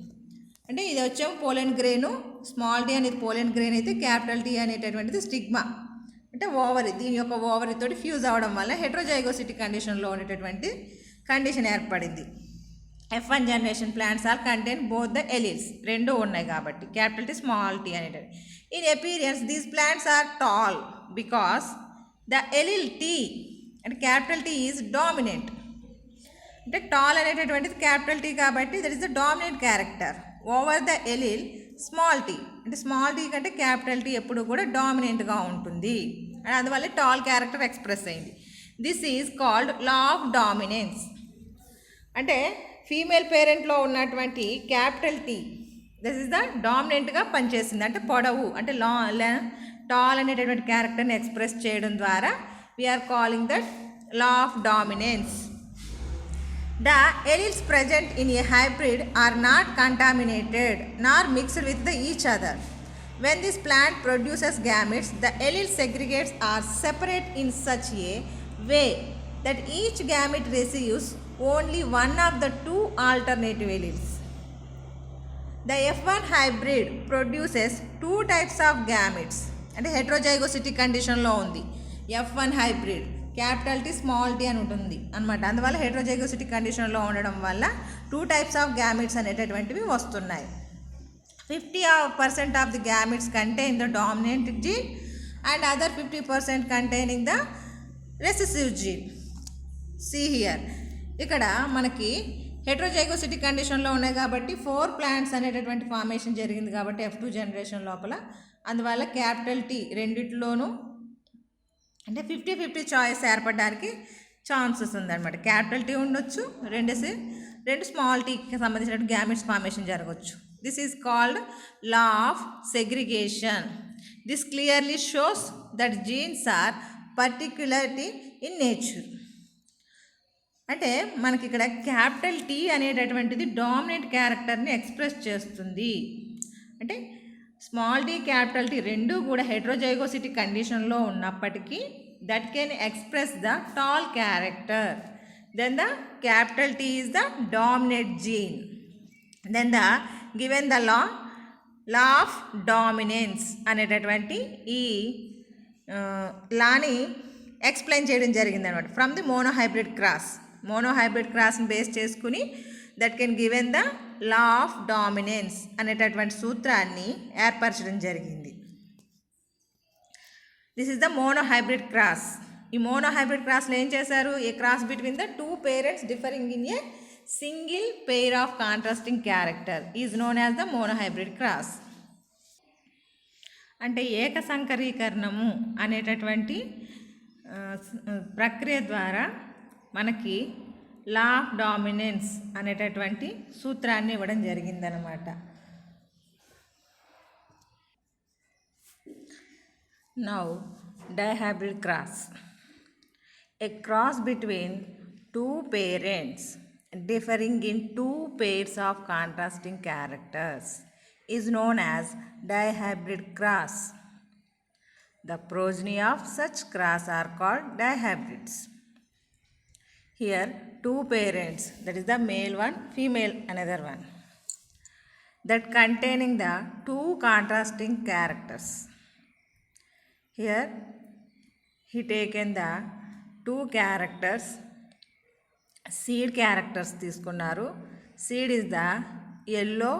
అంటే ఇది వచ్చేమో పోలెన్ గ్రెయిన్, స్మాల్ టీ అనేది పోలెన్ గ్రెయిన్ అయితే క్యాపిటల్ టీ అనేటటువంటిది స్టిగ్మా అంటే ఓవరీ, దీని యొక్క ఓవరీ తోటి ఫ్యూజ్ అవ్వడం వల్ల హెట్రోజైగోసిటీ కండిషన్లో ఉండేటటువంటి కండిషన్ ఏర్పడింది. F1 generation plants are contain both the alleles, రెండు ఉన్నాయి కాబట్టి క్యాపిటల్ టీ స్మాల్ టీ అనేటది. In appearance these plants are tall because the allele T అంటే క్యాపిటల్ టీ ఈజ్ డామినెంట్. అంటే టాల్ అనేటటువంటిది క్యాపిటల్ టీ కాబట్టి that is the dominant character over the allele small T. అంటే స్మాల్ టీ కంటే క్యాపిటల్ టీ ఎప్పుడు కూడా డామినెంట్గా ఉంటుంది, అండ్ అందువల్ల టాల్ క్యారెక్టర్ ఎక్స్ప్రెస్ అయింది. This is called law of dominance. అంటే ఫీమేల్ పేరెంట్లో ఉన్నటువంటి capital T this is the డామినెంట్గా పనిచేసింది. అంటే పొడవు అంటే టాల్ అనేటటువంటి క్యారెక్టర్ని ఎక్స్ప్రెస్ చేయడం ద్వారా we are calling that law of dominance. The alleles present in a hybrid are not contaminated nor mixed with each other. When this plant produces gametes, the allele segregates are separate in such a way that each gamete receives only one of the two alternative alleles. The F1 hybrid produces two types of gametes. అంటే హెట్రోజైగోసిటీ కండిషన్లో ఉంది F1 hybrid, capital T small T అని ఉంటుంది అనమాట. అందువల్ల హెట్రోజైగోసిటీ కండిషన్లో ఉండడం వల్ల 2 టైప్స్ ఆఫ్ గ్యామిట్స్ అనేటటువంటివి వస్తున్నాయి. 50% of the gametes contain the dominant gene and other 50% containing the recessive gene. See here, ఇక్కడ మనకి హెట్రోజైగోసిటీ కండిషన్లో ఉన్నాయి కాబట్టి 4 ప్లాంట్స్ అనేటటువంటి ఫార్మేషన్ జరిగింది కాబట్టి F2 జనరేషన్ లోపల. అందువల్ల క్యాపిటల్ టీ రెండిట్లోనూ అంటే 50-50 చాయిస్ ఏర్పడడానికి ఛాన్సెస్ ఉందన్నమాట. క్యాపిటల్ టీ ఉండొచ్చు, రెండు స్మాల్ టీకి సంబంధించిన గ్యామిట్స్ ఫార్మేషన్ జరగవచ్చు. This is called law of segregation. This clearly shows that genes are particularly in nature. అంటే మనకి ఇక్కడ క్యాపిటల్ టీ అనేటటువంటిది డామినెంట్ క్యారెక్టర్ని ఎక్స్ప్రెస్ చేస్తుంది. అంటే స్మాల్ టీ క్యాపిటల్ టీ రెండు కూడా హెట్రోజైగోసిటీ కండిషన్లో ఉన్నప్పటికీ that can express the tall character. Then the capital T is the dominant gene. Then the given the law of dominance అనేటటువంటి ఈ లాని ఎక్స్ప్లెయిన్ చేయడం జరిగింది అనమాట ఫ్రమ్ ది మోనోహైబ్రిడ్ క్రాస్ని బేస్ చేసుకుని that can given the law of dominance అనేటటువంటి సూత్రాన్ని ఏర్పరచడం జరిగింది. This is the monohybrid cross. ఈ మోనోహైబ్రిడ్ క్రాస్లో ఏం చేశారు? A cross between the 2 parents differing in a single pair of contrasting character is known as the monohybrid cross. అంటే ఏక సంకరీకరణము అనేటటువంటి ప్రక్రియ ద్వారా మనకి లా ఆఫ్ డామినెన్స్ అనేటటువంటి సూత్రాన్ని ఇవ్వడం జరిగిందనమాట. Now dihybrid cross, a cross between 2 parents differing in 2 pairs of contrasting characters is known as dihybrid cross. The progeny of such cross are called dihybrids. Here two parents, that is the male one, female another one, that containing the two contrasting characters. Here he taken the two characters, seed characters తీసుకున్నారు. Seed is the yellow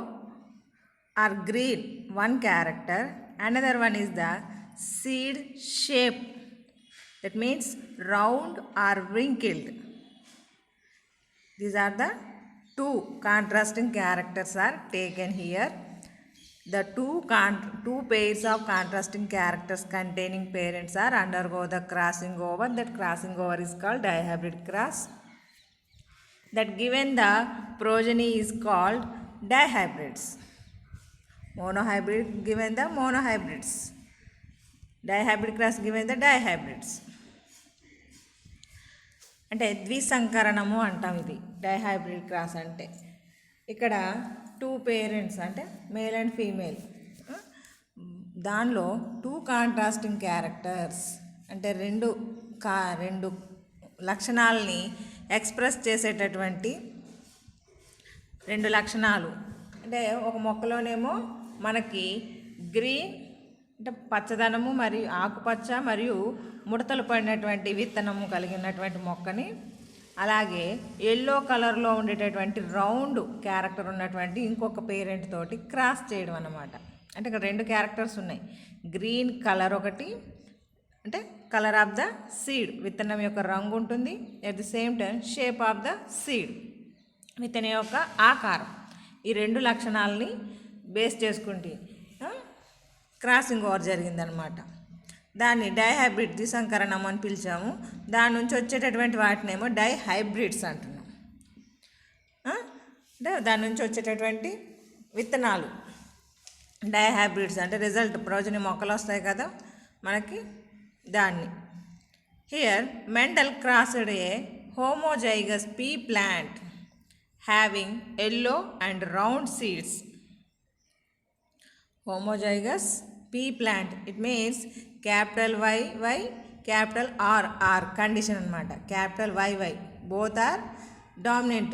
or green one character, another one is the seed shape, that means round or wrinkled. These are the two contrasting characters are taken here. The two pairs of contrasting characters containing parents are undergo the crossing over. That crossing over is called dihybrid cross. That given the progeny is called dihybrids. Monohybrid given the monohybrids. Dihybrid cross given the dihybrids. అంటే ద్విసంకరణము అంటాం ఇది డైహైబ్రిడ్ క్రాస్ అంటే. ఇక్కడ టూ పేరెంట్స్ అంటే మేల్ అండ్ ఫీమేల్, దానిలో టూ కాంట్రాస్టింగ్ క్యారెక్టర్స్ అంటే రెండు లక్షణాలని ఎక్స్ప్రెస్ చేసేటటువంటి రెండు లక్షణాలు. అంటే ఒక మొక్కలోనేమో మనకి గ్రీన్ అంటే పచ్చదనము మరియు ఆకుపచ్చ మరియు ముడతలు పడినటువంటి విత్తనము కలిగినటువంటి మొక్కని, అలాగే ఎల్లో కలర్లో ఉండేటటువంటి రౌండ్ క్యారెక్టర్ ఉన్నటువంటి ఇంకొక పేరెంట్ తోటి క్రాస్ చేయడం అన్నమాట. అంటే ఇక్కడ రెండు క్యారెక్టర్స్ ఉన్నాయి. గ్రీన్ కలర్ ఒకటి, అంటే కలర్ ఆఫ్ ద సీడ్, విత్తనం యొక్క రంగు ఉంటుంది. At the same time shape of the seed, విత్తనం యొక్క ఆకారం. ఈ రెండు లక్షణాలని బేస్ చేసుకుంటే క్రాసింగ్ ఓవర్ జరిగిందనమాట. దాన్ని డైహైబ్రిడ్ ద్విసంకరణం అని పిలిచాము. దాని నుంచి వచ్చేటటువంటి వాటినేమో డైహైబ్రిడ్స్ అంటున్నాం. అంటే దాని నుంచి వచ్చేటటువంటి విత్తనాలు డైహైబ్రిడ్స్ అంటే రిజల్ట్ ప్రోజని మొక్కలు వస్తాయి కదా మనకి, దాన్ని. Here Mendel crossed A homozygous P plant having yellow and round seeds. homozygous pea plant, it means capital YY capital R condition anamata. Capital YY both are dominant,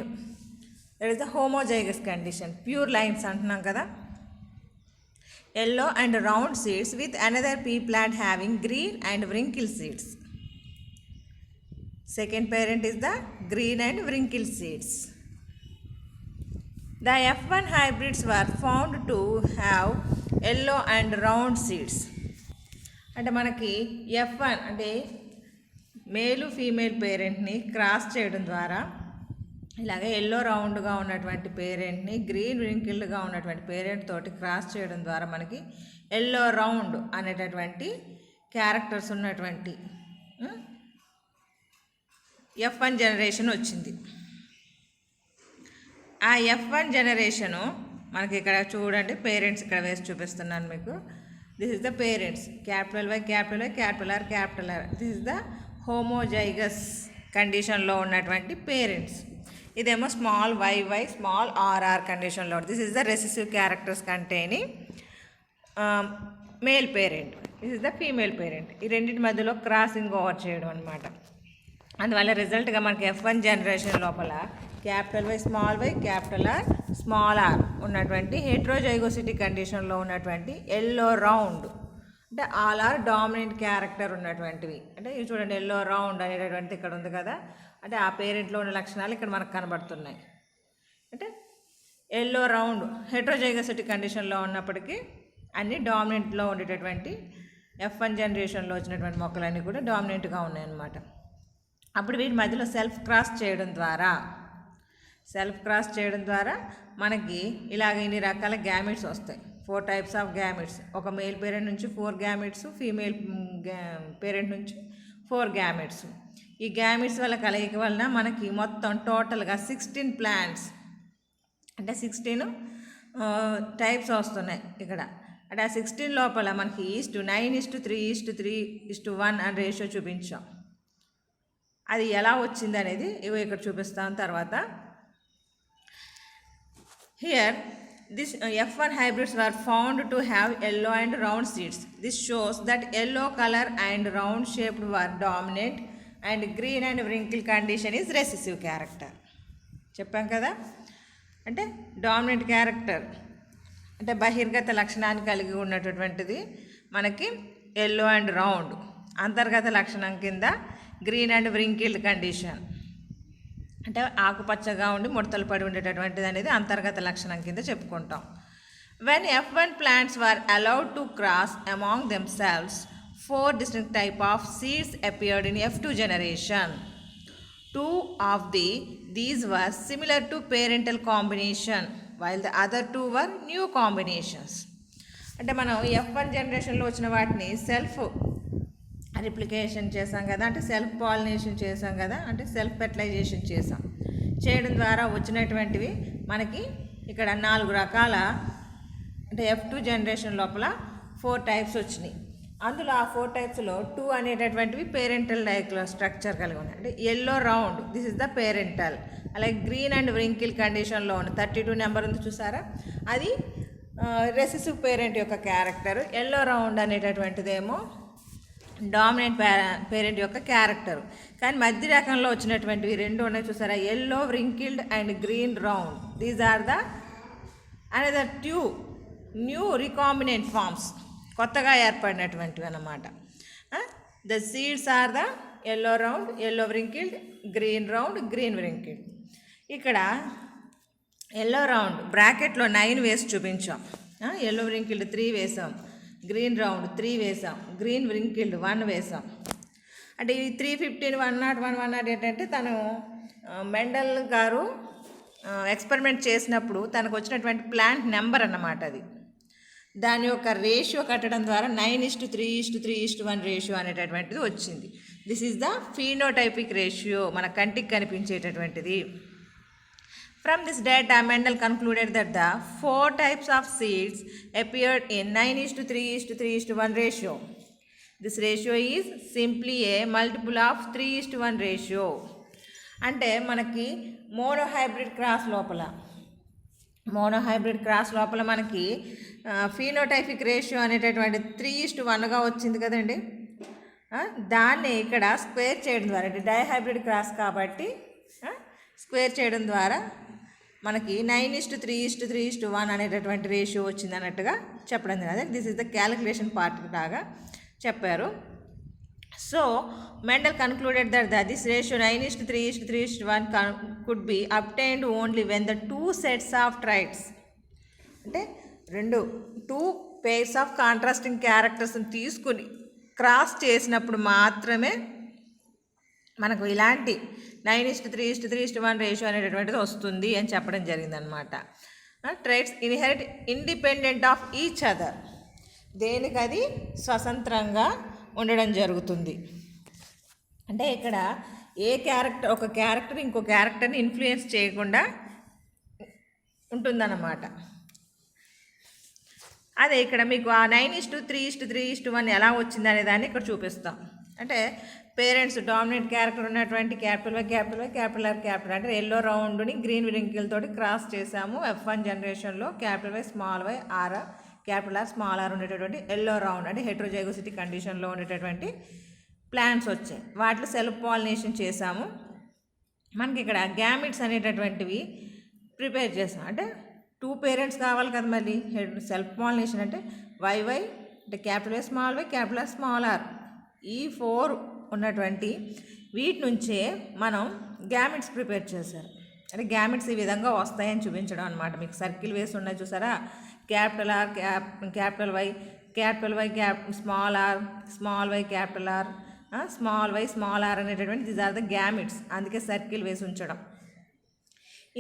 that is the homozygous condition. Pure lines antunam kada. Yellow and round seeds with another pea plant having green and wrinkled seeds. Second parent is the green and wrinkled seeds. The F1 hybrids were found to have yellow and round seeds. అంటే మనకి F1 అంటే మేలు ఫీమేల్ పేరెంట్ని క్రాస్ చేయడం ద్వారా ఇలాగే ఎల్లో రౌండ్గా ఉన్నటువంటి పేరెంట్ని గ్రీన్ వింకిల్డ్గా ఉన్నటువంటి పేరెంట్ తోటి క్రాస్ చేయడం ద్వారా మనకి ఎల్లో రౌండ్ అనేటటువంటి క్యారెక్టర్స్ ఉన్నటువంటి F1 జనరేషన్ వచ్చింది. ఆ F1 జనరేషను మనకి ఇక్కడ చూడండి, పేరెంట్స్ ఇక్కడ వేసి చూపిస్తున్నాను మీకు. This is the parents, capital Y capital Y capital R capital R. This is the homozygous కండిషన్లో ఉన్నటువంటి పేరెంట్స్. ఇదేమో స్మాల్ వైవై స్మాల్ ఆర్ఆర్ కండిషన్లో. This is the recessive characters containing male parent. This is the female parent. ఈ రెండింటి మధ్యలో క్రాసింగ్ ఓవర్ చేయడం అనమాట. అందువల్ల రిజల్ట్గా మనకి F1 జనరేషన్ లోపల capital Y capital R small R ఉన్నటువంటి హెట్రోజైగోసిటీ కండిషన్లో ఉన్నటువంటి ఎల్లో రౌండ్ అంటే ఆల్ ఆర్ డామినెంట్ క్యారెక్టర్ ఉన్నటువంటివి. అంటే ఇవి చూడండి, ఎల్లో రౌండ్ అనేటటువంటి ఇక్కడ ఉంది కదా, అంటే ఆ పేరెంట్లో ఉన్న లక్షణాలు ఇక్కడ మనకు కనబడుతున్నాయి. అంటే ఎల్లో రౌండ్ హెట్రోజైగోసిటీ కండిషన్లో ఉన్నప్పటికీ అన్నీ డామినెంట్లో ఉండేటటువంటి F1 జనరేషన్లో వచ్చినటువంటి మొక్కలన్నీ కూడా డామినెంట్గా ఉన్నాయన్నమాట. అప్పుడు వీటి మధ్యలో సెల్ఫ్ క్రాస్ చేయడం ద్వారా మనకి ఇలాగ ఇన్ని రకాల గ్యామెట్స్ వస్తాయి. 4 types ఆఫ్ గ్యామెట్స్. ఒక మేల్ పేరెంట్ నుంచి 4 గ్యామెట్స్, ఫీమేల్ పేరెంట్ నుంచి 4 గ్యామెట్స్. ఈ గ్యామెట్స్ వల్ల కలయిక వలన మనకి మొత్తం టోటల్గా 16 ప్లాంట్స్ అంటే 16 టైప్స్ వస్తున్నాయి ఇక్కడ. అంటే ఆ 16 లోపల మనకి 9:3:3:1 అని రేషియో చూపించాం. అది ఎలా వచ్చింది అనేది ఇవి ఇక్కడ చూపిస్తాం తర్వాత. Here This F1 hybrids were found to have yellow and round seeds. This shows that yellow color and round shaped were dominant and green and wrinkle condition is recessive character. చెప్పాం కదా, అంటే డామినెంట్ క్యారెక్టర్ అంటే బహిర్గత లక్షణాన్ని కలిగి ఉన్నటువంటిది మనకి ఎల్లో అండ్ రౌండ్, అంతర్గత లక్షణం కింద గ్రీన్ అండ్ వ్రింకిల్డ్ కండిషన్ అంటే ఆకుపచ్చగా ఉండి ముడతలు పడి ఉండేటటువంటిది అనేది అంతర్గత లక్షణం కింద చెప్పుకుంటాం. When F1 plants were allowed to cross among themselves 4 distinct type of seeds appeared in F2 generation. 2 of these were similar to parental combination while the other 2 were new combinations. అంటే మనం F1 జనరేషన్లో వచ్చిన వాటిని సెల్ఫ్ రిప్లికేషన్ చేసాం కదా, అంటే సెల్ఫ్ పాలినేషన్ చేసాం కదా, అంటే సెల్ఫ్ ఫెర్టిలైజేషన్ చేయడం ద్వారా వచ్చినటువంటివి మనకి ఇక్కడ 4 రకాల అంటే F2 జనరేషన్ లోపల 4 టైప్స్ వచ్చినాయి. అందులో ఆ 4 టైప్స్లో 2 అనేటటువంటివి పేరెంటల్ స్ట్రక్చర్ కలిగి ఉన్నాయి. అంటే yellow round, this is the parental. అలాగే గ్రీన్ అండ్ వ్రింకిల్ కండిషన్లో ఉన్న 32 నెంబర్ ఉంది చూసారా, అది రెసెసివ్ పేరెంట్ యొక్క క్యారెక్టర్. ఎల్లో రౌండ్ అనేటటువంటిదేమో డామినెంట్ పేరెంట్ యొక్క క్యారెక్టర్. కానీ మధ్య రకంలో వచ్చినటువంటివి 2 ఉన్నాయి చూసారా, yellow wrinkled and green round. These are the another 2 new recombinant forms, కొత్తగా ఏర్పడినటువంటివి అన్నమాట. The seeds are the yellow round, yellow wrinkled, green round, green wrinkled. ఇక్కడ ఎల్లో రౌండ్ బ్రాకెట్లో 9 వేసి చూపించాం, ఎల్లో వ్రింకిల్డ్ 3 వేసాం, గ్రీన్ రౌండ్ 3 వేసాం, గ్రీన్ వ్రింకిల్డ్ 1 వేసాం. అంటే ఈ 315, 101, 108 ఏంటంటే తను మెండల్ గారు ఎక్స్పెరిమెంట్ చేసినప్పుడు తనకు వచ్చినటువంటి ప్లాంట్ నెంబర్ అన్నమాట. అది దాని యొక్క రేషియో కట్టడం ద్వారా 9:3:3:1 రేషియో అనేటటువంటిది వచ్చింది. This is the phenotypic ratio, మన కంటికి కనిపించేటటువంటిది. From this data, Mendel concluded that the 4 types of seeds appeared in 9:3:3:1 ratio. This ratio is simply a multiple of 3:1 ratio. అంటే మనకి మోనోహైబ్రిడ్ క్రాస్ లోపల మనకి ఫీనోటైపిక్ రేషియో అనేటటువంటి 3:1గా వచ్చింది కదండి. దాన్ని ఇక్కడ స్క్వేర్ చేయడం ద్వారా, అంటే డైహైబ్రిడ్ క్రాస్ కాబట్టి స్క్వేర్ చేయడం ద్వారా మనకి 9:3:3:1 అనేటటువంటి రేషియో వచ్చింది అన్నట్టుగా చెప్పడం జరిగింది. This is the calculation part లాగా చెప్పారు. So Mendel concluded that this ratio 9:3:3:1 could be obtained only when the 2 sets of traits, అంటే 2 pairs ఆఫ్ కాంట్రాస్టింగ్ క్యారెక్టర్స్ని తీసుకుని క్రాస్ చేసినప్పుడు మాత్రమే మనకు ఇలాంటి 9:3:3:1 రేషియో అనేటటువంటిది వస్తుంది అని చెప్పడం జరిగిందనమాట. Traits inherit independent of each other, దేనికి అది స్వతంత్రంగా ఉండడం జరుగుతుంది. అంటే ఇక్కడ ఒక క్యారెక్టర్ ఇంకో క్యారెక్టర్ని ఇన్ఫ్లుయెన్స్ చేయకుండా ఉంటుందన్నమాట. అదే ఇక్కడ మీకు ఆ 9:3:3:1 ఎలా వచ్చింది అనే దాన్ని ఇక్కడ చూపిస్తాం. అంటే పేరెంట్స్ డామినెంట్ క్యారెక్టర్ ఉన్నటువంటి క్యాపిటల్ R అంటే ఎల్లో రౌండ్ని గ్రీన్ వ్రింకిల్ తోటి క్రాస్ చేసాము. F1 జనరేషన్లో Y small y R small r ఉండేటటువంటి ఎల్లో రౌండ్ అంటే హెట్రోజైగోసిటీ కండిషన్లో ఉండేటటువంటి ప్లాంట్స్ వచ్చాయి. వాటిలో సెల్ఫ్ పాలినేషన్ చేసాము. మనకి ఇక్కడ గ్యామిట్స్ అనేటటువంటివి ప్రిపేర్ చేసాం. అంటే 2 పేరెంట్స్ కావాలి కదా, మళ్ళీ సెల్ఫ్ పాలినేషన్ అంటే YY అంటే Y small R small r, ఈ 4 ఉన్నటువంటి వీటి నుంచే మనం గ్యామిట్స్ ప్రిపేర్ చేశారు. అంటే గ్యామిట్స్ ఈ విధంగా వస్తాయని చూపించడం అనమాట. మీకు సర్కిల్ వేసి ఉన్నాయి చూసారా, R Y small r small y R small y small r అనేటటువంటి దీస్ ఆర్ ద గ్యామిట్స్, అందుకే సర్కిల్ వేసి ఉంచడం.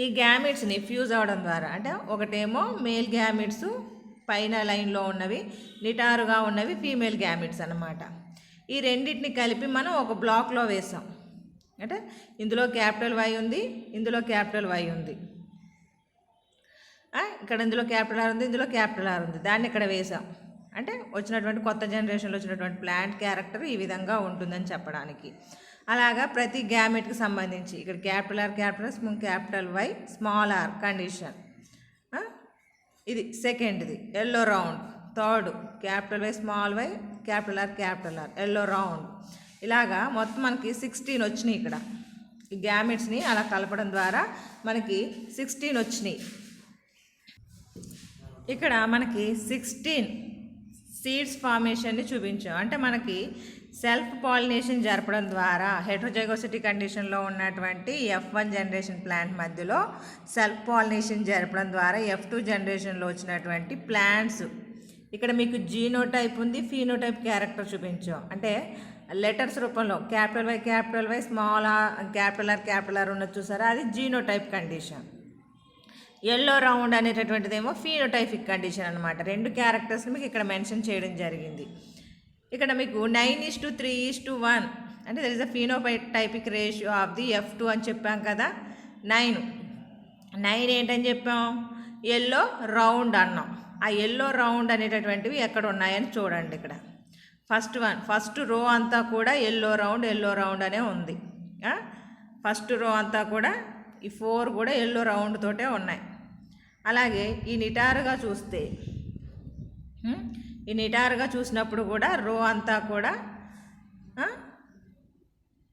ఈ గ్యామిట్స్ని ఫ్యూజ్ అవ్వడం ద్వారా, అంటే ఒకటేమో మేల్ గ్యామిట్స్ పైన లైన్లో ఉన్నవి, నిటారుగా ఉన్నవి ఫీమేల్ గ్యామిట్స్ అన్నమాట. ఈ రెండింటిని కలిపి మనం ఒక బ్లాక్లో వేసాం. అంటే ఇందులో Y ఉంది, ఇందులో Y ఉంది, ఇక్కడ ఇందులో R ఉంది, ఇందులో R ఉంది, దాన్ని ఇక్కడ వేసాం. అంటే వచ్చినటువంటి కొత్త జనరేషన్లో వచ్చినటువంటి ప్లాంట్ క్యారెక్టర్ ఈ విధంగా ఉంటుందని చెప్పడానికి. అలాగా ప్రతి గ్యామెట్కి సంబంధించి ఇక్కడ R Y small r condition ఇది సెకండ్ది yellow round. Third capital Y small Y capital R yellow round. ఇలాగా మొత్తం మనకి 16 వచ్చినాయి. ఇక్కడ ఈ గ్యామెట్స్ని అలా కలపడం ద్వారా మనకి 16 వచ్చినాయి. ఇక్కడ మనకి 16 సీడ్స్ ఫార్మేషన్ని చూపించాం. అంటే మనకి సెల్ఫ్ పాలినేషన్ జరపడం ద్వారా హెటరోజైగోసిటీ కండిషన్లో ఉన్నటువంటి F1 జనరేషన్ ప్లాంట్ మధ్యలో సెల్ఫ్ పాలినేషన్ జరపడం ద్వారా F2 జనరేషన్లో వచ్చినటువంటి ప్లాంట్స్. ఇక్కడ మీకు జీనోటైప్ ఉంది, ఫీనోటైప్ క్యారెక్టర్ చూపించాం. అంటే లెటర్స్ రూపంలో capital Y small capital R ఉన్నది చూసారా, అది జీనోటైప్ కండిషన్. ఎల్లో రౌండ్ అనేటటువంటిదేమో ఫీనోటైపిక్ కండిషన్ అనమాట. 2 క్యారెక్టర్స్ని మీకు ఇక్కడ మెన్షన్ చేయడం జరిగింది. ఇక్కడ మీకు 9:3:1 అంటే there is a phenotypic ratio of the F2 అని చెప్పాం కదా. 9 ఏంటని చెప్పాం, ఎల్లో రౌండ్ అన్నాం. ఆ ఎల్లో రౌండ్ అనేటటువంటివి ఎక్కడ ఉన్నాయని చూడండి. ఇక్కడ ఫస్ట్ రో అంతా కూడా ఎల్లో రౌండ్ అనే ఉంది. ఫస్ట్ రో అంతా కూడా ఈ 4 కూడా ఎల్లో రౌండ్ తోటే ఉన్నాయి. అలాగే ఈ నిటారుగా చూసినప్పుడు కూడా రో అంతా కూడా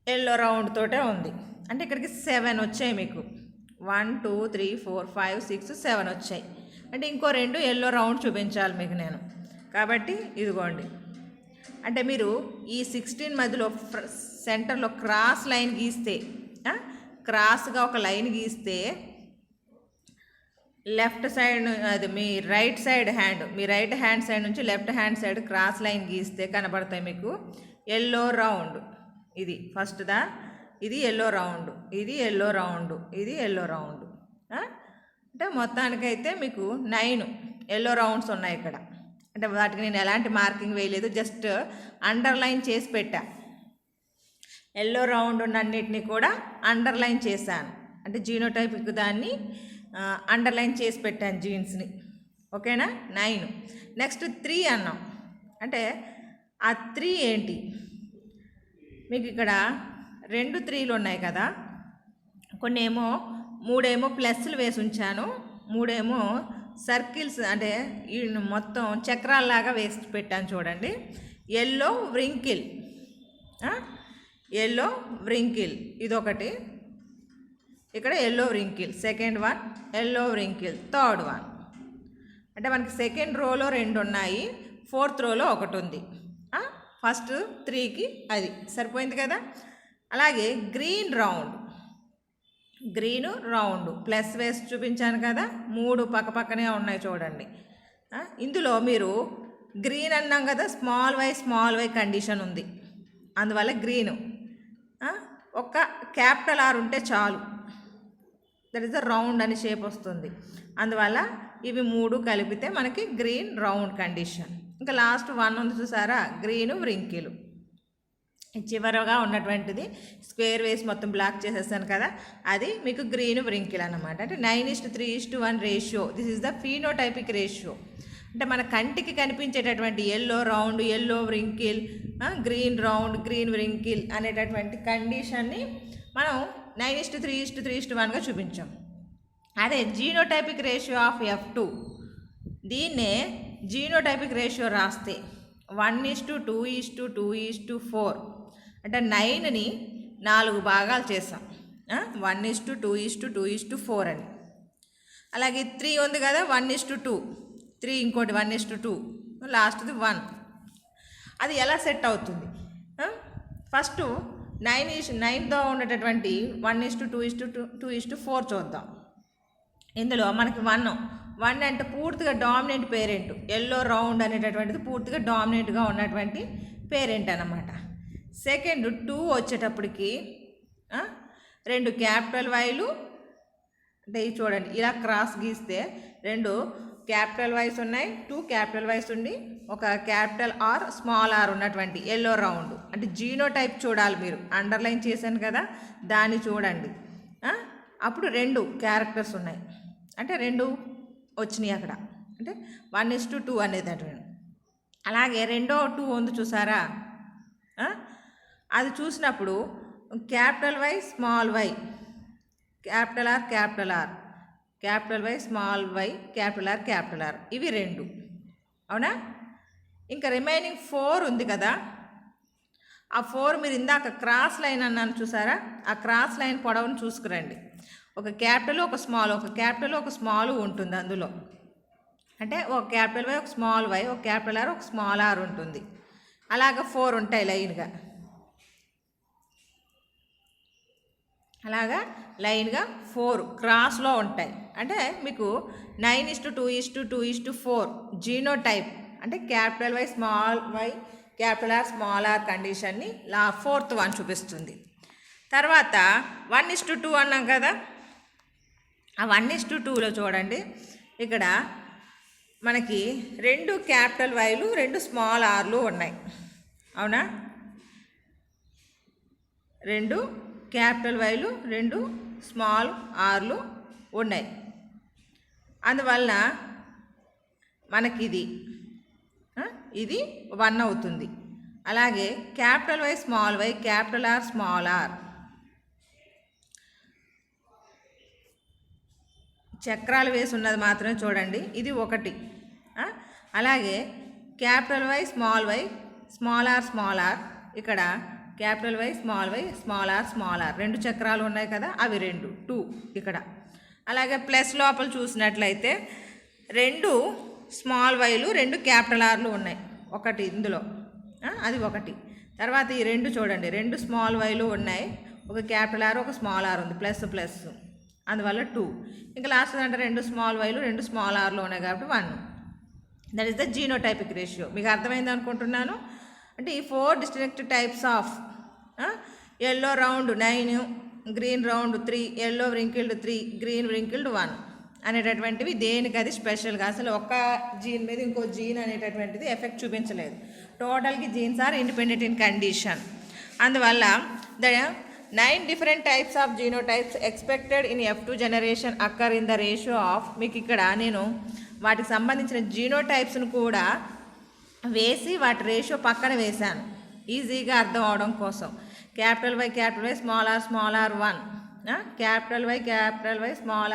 ఎల్లో రౌండ్ తోటే ఉంది. అంటే ఇక్కడికి 7 వచ్చాయి మీకు. 1 2 3 4 5 6 7 వచ్చాయి. అంటే ఇంకో 2 ఎల్లో రౌండ్ చూపించాలి మీకు నేను. కాబట్టి ఇదిగోండి, అంటే మీరు ఈ 16 మధ్యలో సెంటర్లో క్రాస్ లైన్ గీస్తే, క్రాస్గా ఒక లైన్ గీస్తే లెఫ్ట్ సైడ్ అది మీ రైట్ హ్యాండ్ సైడ్ నుంచి left hand side cross line గీస్తే కనబడతాయి మీకు ఎల్లో రౌండ్. ఇది ఫస్ట్దా, ఇది ఎల్లో రౌండ్, ఇది ఎల్లో రౌండ్, ఇది ఎల్లో రౌండ్. అంటే మొత్తానికైతే మీకు 9 ఎల్లో రౌండ్స్ ఉన్నాయి ఇక్కడ. అంటే వాటికి నేను ఎలాంటి మార్కింగ్ వేయలేదు, జస్ట్ అండర్లైన్ చేసి పెట్టా. ఎల్లో రౌండ్ ఉన్నన్నిటిని కూడా అండర్లైన్ చేశాను. అంటే జీనోటైపిక్ దాన్ని అండర్లైన్ చేసి పెట్టాను జీన్స్ని. ఓకేనా. 9. నెక్స్ట్ 3 అన్నాం. అంటే ఆ 3 ఏంటి, మీకు ఇక్కడ 2 3లు ఉన్నాయి కదా. కొన్ని ఏమో 3 ఏమో ప్లస్లు వేసి ఉంచాను, 3 ఏమో సర్కిల్స్ అంటే ఈ మొత్తం చక్రాల్లాగా వేసి పెట్టాను చూడండి. ఎల్లో వ్రింకిల్ ఇదొకటి. ఇక్కడ yellow wrinkle second one, yellow wrinkle third one. అంటే మనకి సెకండ్ రోలో 2 ఉన్నాయి, ఫోర్త్ రోలో 1 ఉంది. ఫస్ట్ 3కి అది సరిపోయింది కదా. అలాగే గ్రీన్ రౌండ్ ప్లస్ వేసి చూపించాను కదా. 3 పక్కనే ఉన్నాయి చూడండి. ఇందులో మీరు గ్రీన్ అన్నాం కదా, స్మాల్ వై కండిషన్ ఉంది. అందువల్ల గ్రీను ఒక క్యాపిటల్ ఆర్ ఉంటే చాలు, దట్ ఈస్ ద రౌండ్ అని షేప్ వస్తుంది. అందువల్ల ఇవి 3 కలిపితే మనకి గ్రీన్ రౌండ్ కండిషన్. ఇంకా లాస్ట్ 1 ఉంది చూసారా, గ్రీను వ్రింకిల్. చివరగా ఉన్నటువంటిది స్క్వేర్ వేసి మొత్తం బ్లాక్ చేసేసాను కదా, అది మీకు గ్రీన్ వ్రింకిల్ అన్నమాట. అంటే 9:3:1 ratio. This is the phenotypic ratio. అంటే మన కంటికి కనిపించేటటువంటి yellow round, yellow wrinkle, green round, green wrinkle అనేటటువంటి కండిషన్ని మనం 9:3:1గా చూపించాం. అదే జీనోటైపిక్ రేషియో ఆఫ్ F2, దీన్నే జీనోటైపిక్ రేషియో రాస్తే 1:2:2:4. అంటే 9ని 4 భాగాలు చేసాం. 1:2:2:4 అని. అలాగే 3 ఉంది కదా, 1:2, 3 ఇంకోటి 1:2, లాస్ట్ది 1. అది ఎలా సెట్ అవుతుంది? ఫస్ట్ 9తో ఉండేటటువంటి 1:2:2:4 చూద్దాం. ఇందులో మనకి 1 అంటే పూర్తిగా డామినెంట్ పేరెంట్. ఎల్లో రౌండ్ అనేటటువంటిది పూర్తిగా డామినెంట్గా ఉన్నటువంటి పేరెంట్ అన్నమాట. సెకండ్ 2 వచ్చేటప్పటికి 2 క్యాపిటల్ వైలు, అంటే ఇది చూడండి ఇలా క్రాస్ గీస్తే 2 క్యాపిటల్ వైస్ ఉన్నాయి, 2 క్యాపిటల్ వైస్ ఉండి ఒక క్యాపిటల్ ఆర్ స్మాల్ ఆర్ ఉన్నటువంటి ఎల్లో రౌండ్. అంటే జీనోటైప్ చూడాలి మీరు, అండర్లైన్ చేశాను కదా దాన్ని చూడండి. అప్పుడు 2 క్యారెక్టర్స్ ఉన్నాయి, అంటే 2 వచ్చినాయి అక్కడ. అంటే 1:2 అనేది అటువంటి. అలాగే 2 ఉంది చూసారా, అది చూసినప్పుడు capital Y small Y, capital R capital Y small Y capital R ఇవి 2 అవునా. ఇంకా రిమైనింగ్ 4 ఉంది కదా, ఆ 4 మీరు ఇందాక క్రాస్ లైన్ అన్నాను చూసారా, ఆ క్రాస్ లైన్ పొడవును చూసుకురండి. ఒక క్యాపిటల్ ఒక స్మాల్, ఒక క్యాపిటల్ ఒక స్మాల్ ఉంటుంది అందులో. అంటే ఒక క్యాపిటల్ వై ఒక స్మాల్ వై, ఒక క్యాపిటల్ ఆర్ ఒక స్మాల్ ఆర్ ఉంటుంది. అలాగ 4 ఉంటాయి లైన్గా, అలాగా లైన్గా 4 క్రాస్లో ఉంటాయి. అంటే మీకు 9:2:2:4 జీనోటైప్ అంటే capital Y small Y capital R small R కండిషన్ని 4th వన్ చూపిస్తుంది. తర్వాత 1:2 అన్నాం కదా, ఆ 1:2లో చూడండి ఇక్కడ మనకి 2 క్యాపిటల్ వైలు 2 స్మాల్ ఆర్లు ఉన్నాయి. అవునా, 2 క్యాపిటల్ వైలు 2 స్మాల్ ఆర్లు ఉన్నాయి. అందువల్ల మనకి ఇది 1 అవుతుంది. అలాగే capital Y small Y capital R small R చక్రాలు వేసి ఉన్నది మాత్రమే చూడండి, ఇది 1. అలాగే క్యాపిటల్ వై స్మాల్ ఆర్ ఇక్కడ క్యాపిటల్ వై స్మాల్ ఆర్ 2 చక్రాలు ఉన్నాయి కదా, అవి 2 ఇక్కడ. అలాగే ప్లస్ లోపల చూసినట్లయితే 2 స్మాల్ వైలు 2 క్యాపిటల్ ఆర్లు ఉన్నాయి, 1 ఇందులో, అది 1. తర్వాత ఈ 2 చూడండి, 2 స్మాల్ వైలు ఉన్నాయి, ఒక క్యాపిటల్ ఆర్ ఒక స్మాల్ ఆర్ ఉంది, ప్లస్ అందువల్ల 2. ఇంకా లాస్ట్ అంటే 2 స్మాల్ వైలు 2 స్మాల్ ఆర్లు ఉన్నాయి కాబట్టి 1. That is the genotypic ratio. మీకు అర్థమైంది అనుకుంటున్నాను. అంటే ఈ 4 distinct types of yellow round 9, green round 3, yellow wrinkled 3, green wrinkled 1 అనేటటువంటివి దేనికి అది స్పెషల్గా, అసలు ఒక జీన్ మీద ఇంకో జీన్ అనేటటువంటిది ఎఫెక్ట్ చూపించలేదు. టోటల్కి genes are independent in condition. అందువల్ల the 9 different types of genotypes expected in F2 generation occur in the ratio of, మీకు ఇక్కడ నేను వాటికి సంబంధించిన జీనోటైప్స్ను కూడా వేసి వాటి రేషియో పక్కన వేశాను ఈజీగా అర్థం అవడం కోసం. Capital Y small R 1, capital Y small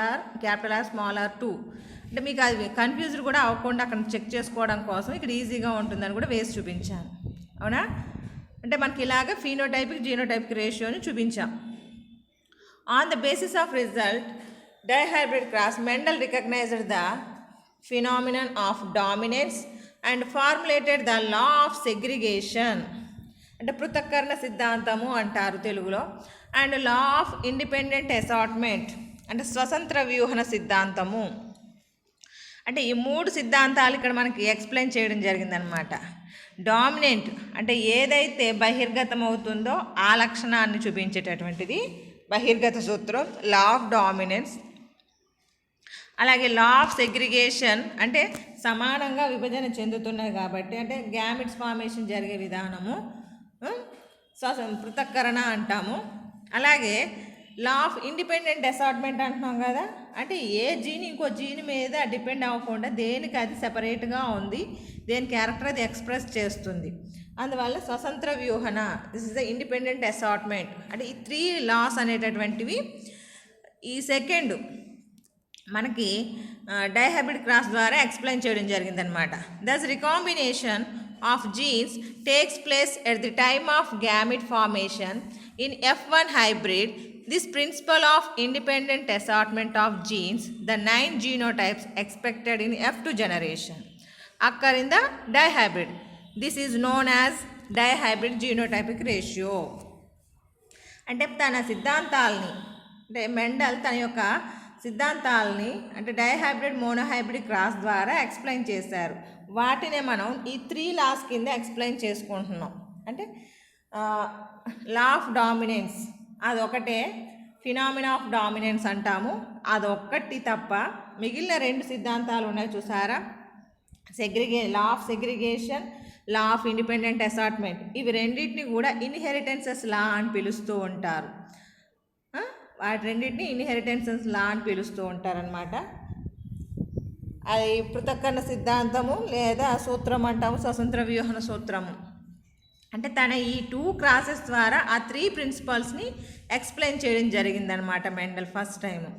R 2. అంటే మీకు అది కన్ఫ్యూజ్డ్ కూడా అవ్వకుండా అక్కడ చెక్ చేసుకోవడం కోసం ఇక్కడ ఈజీగా ఉంటుందని కూడా వేసి చూపించాను. అవునా, అంటే మనకి ఇలాగ ఫీనోటైపిక్ జీనోటైపిక్ రేషియోని చూపించాం. On the basis of result dihybrid cross Mendel recognised the phenomenon of dominance and formulated the law of segregation, అంటే పృథక్కరణ సిద్ధాంతము అంటారు తెలుగులో, and law of independent assortment అంటే స్వతంత్ర వ్యూహన సిద్ధాంతము. అంటే ఈ 3 సిద్ధాంతాలు ఇక్కడ మనకి ఎక్స్ప్లెయిన్ చేయడం జరిగిందనమాట. డామినెంట్ అంటే ఏదైతే బహిర్గతం అవుతుందో ఆ లక్షణాన్ని చూపించేటటువంటిది బహిర్గత సూత్రం, లా ఆఫ్ డామినెన్స్. అలాగే లా ఆఫ్ సెగ్రిగేషన్ అంటే సమానంగా విభజన చెందుతున్నాయి కాబట్టి, అంటే గ్యామిట్స్ ఫార్మేషన్ జరిగే విధానము పృథక్కరణ అంటాము. అలాగే లా ఆఫ్ ఇండిపెండెంట్ అసార్ట్మెంట్ అంటున్నాం కదా, అంటే ఏ జీన్ ఇంకో జీన్ మీద డిపెండ్ అవ్వకుండా దేనికి అది సెపరేట్గా ఉంది, దేని క్యారెక్టర్ అది ఎక్స్ప్రెస్ చేస్తుంది. అందువల్ల స్వతంత్ర వ్యూహన, this is the independent assortment. అంటే ఈ 3 లాస్ అనేటటువంటివి ఈ సెకండ్ మనకి డైహైబ్రిడ్ క్రాస్ ద్వారా ఎక్స్ప్లెయిన్ చేయడం జరిగిందనమాట. Thus recombination of genes takes place at the time of gamete formation in F1 hybrid. This principle of independent assortment of genes, the 9 genotypes expected in F2 generation, occur in the dihybrid. This is known as dihybrid genotypic ratio. అంటే తన సిద్ధాంతాలని, అంటే మెండల్ తన యొక్క సిద్ధాంతాలని అంటే డైహైబ్రిడ్ మోనోహైబ్రిడ్ క్రాస్ ద్వారా ఎక్స్ప్లెయిన్ చేశారు. వాటినే మనం ఈ 3 లాస్ కింద ఎక్స్ప్లెయిన్ చేసుకుంటున్నాం. అంటే లా ఆఫ్ డామినెన్స్ అదొకటే, ఫినామినా ఆఫ్ డామినెన్స్ అంటాము, అదొక్కటి తప్ప మిగిలిన 2 సిద్ధాంతాలు ఉన్నాయి చూసారా, లా of segregation, law of independent assortment. ఇవి రెండింటిని కూడా ఇన్హెరిటెన్సెస్ లా అని పిలుస్తూ ఉంటారు. వాటి రెండింటిని ఇన్హెరిటెన్సెస్ లా అని పిలుస్తూ ఉంటారనమాట. అది పృథక్కరణ సిద్ధాంతము లేదా సూత్రం అంటాము, స్వతంత్ర వ్యూహన సూత్రము. అంటే తన ఈ 2 క్రాసెస్ ద్వారా ఆ 3 ప్రిన్సిపల్స్ని ఎక్స్ప్లెయిన్ చేయడం జరిగిందనమాట మెండల్ ఫస్ట్ టైము.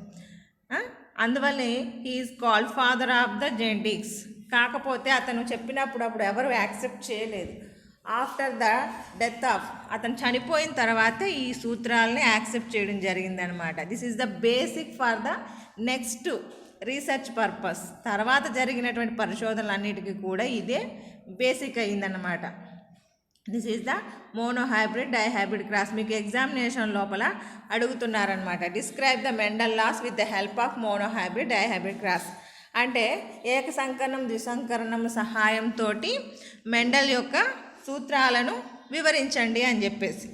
అందువల్లే he is called father of the genetics. కాకపోతే అతను చెప్పినప్పుడు అప్పుడు ఎవరు యాక్సెప్ట్ చేయలేదు. ఆఫ్టర్ ద డెత్ ఆఫ్, అతను చనిపోయిన తర్వాత ఈ సూత్రాలని యాక్సెప్ట్ చేయడం జరిగిందనమాట. This is the basic for the next research purpose. తర్వాత జరిగినటువంటి పరిశోధనలన్నిటికీ కూడా ఇదే బేసిక్ అయిందన్నమాట. This is the monohybrid dihybrid cross. మీకు ఎగ్జామినేషన్ లోపల అడుగుతున్నారనమాట. Describe the Mendel laws with the help of monohybrid dihybrid cross. అంటే ఏక సంకరణం ద్విసంకరణం సహాయంతో మెండల్ యొక్క సూత్రాలను వివరించండి అని చెప్పేసి.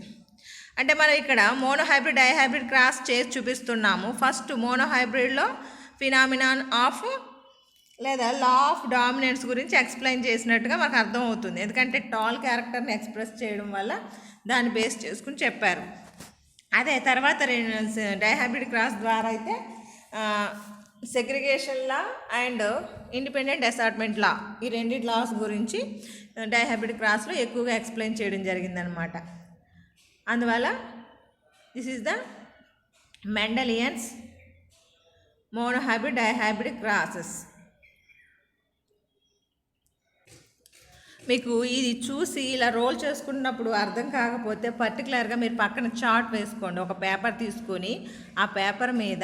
అంటే మనం ఇక్కడ మోనోహైబ్రిడ్ డైహైబ్రిడ్ క్రాస్ చేసి చూపిస్తున్నాము. ఫస్ట్ మోనోహైబ్రిడ్లో ఫినామినాన్ ఆఫ్ లేదా లా ఆఫ్ డామినెన్స్ గురించి ఎక్స్ప్లెయిన్ చేసినట్టుగా మనకు అర్థమవుతుంది. ఎందుకంటే టాల్ క్యారెక్టర్ని ఎక్స్ప్రెస్ చేయడం వల్ల దాన్ని బేస్ చేసుకుని చెప్పారు. అదే తర్వాత డైహైబ్రిడ్ క్రాస్ ద్వారా అయితే segregation law and independent assortment law, ఈ రెండింటి లాస్ గురించి డైహైబ్రిడ్ క్రాస్లో ఎక్కువగా ఎక్స్ప్లెయిన్ చేయడం జరిగిందనమాట. అందువల్ల this is the Mendelians monohybrid dihybrid crosses. మీకు ఇది చూసి ఇలా రోల్ చేసుకున్నప్పుడు అర్థం కాకపోతే పర్టికులర్గా మీరు పక్కన చార్ట్ వేసుకోండి. ఒక పేపర్ తీసుకొని ఆ పేపర్ మీద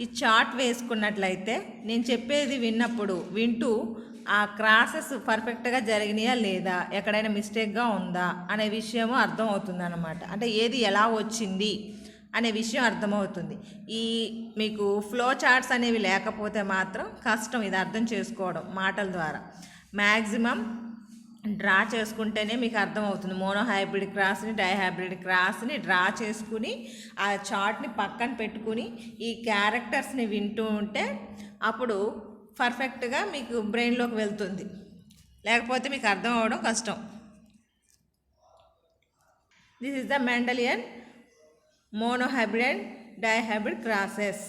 ఈ చార్ట్ వేసుకున్నట్లయితే నేను చెప్పేది వింటూ ఆ క్రాసెస్ పర్ఫెక్ట్గా జరిగినాయా లేదా, ఎక్కడైనా మిస్టేక్గా ఉందా అనే విషయము అర్థమవుతుంది అన్నమాట. అంటే ఏది ఎలా వచ్చింది అనే విషయం అర్థమవుతుంది. ఈ మీకు ఫ్లో చార్ట్స్ అనేవి లేకపోతే మాత్రం కష్టం ఇది అర్థం చేసుకోవడం మాటల ద్వారా. మ్యాక్సిమం డ్రా చేసుకుంటేనే మీకు అర్థమవుతుంది. మోనోహైబ్రిడ్ క్రాస్ని డైహైబ్రిడ్ క్రాస్ని డ్రా చేసుకుని ఆ చార్ట్ని పక్కన పెట్టుకుని ఈ క్యారెక్టర్స్ని వింటూ ఉంటే అప్పుడు పర్ఫెక్ట్గా మీకు బ్రెయిన్లోకి వెళ్తుంది. లేకపోతే మీకు అర్థం అవ్వడం కష్టం. This is the Mendelian monohybrid and dihybrid crosses.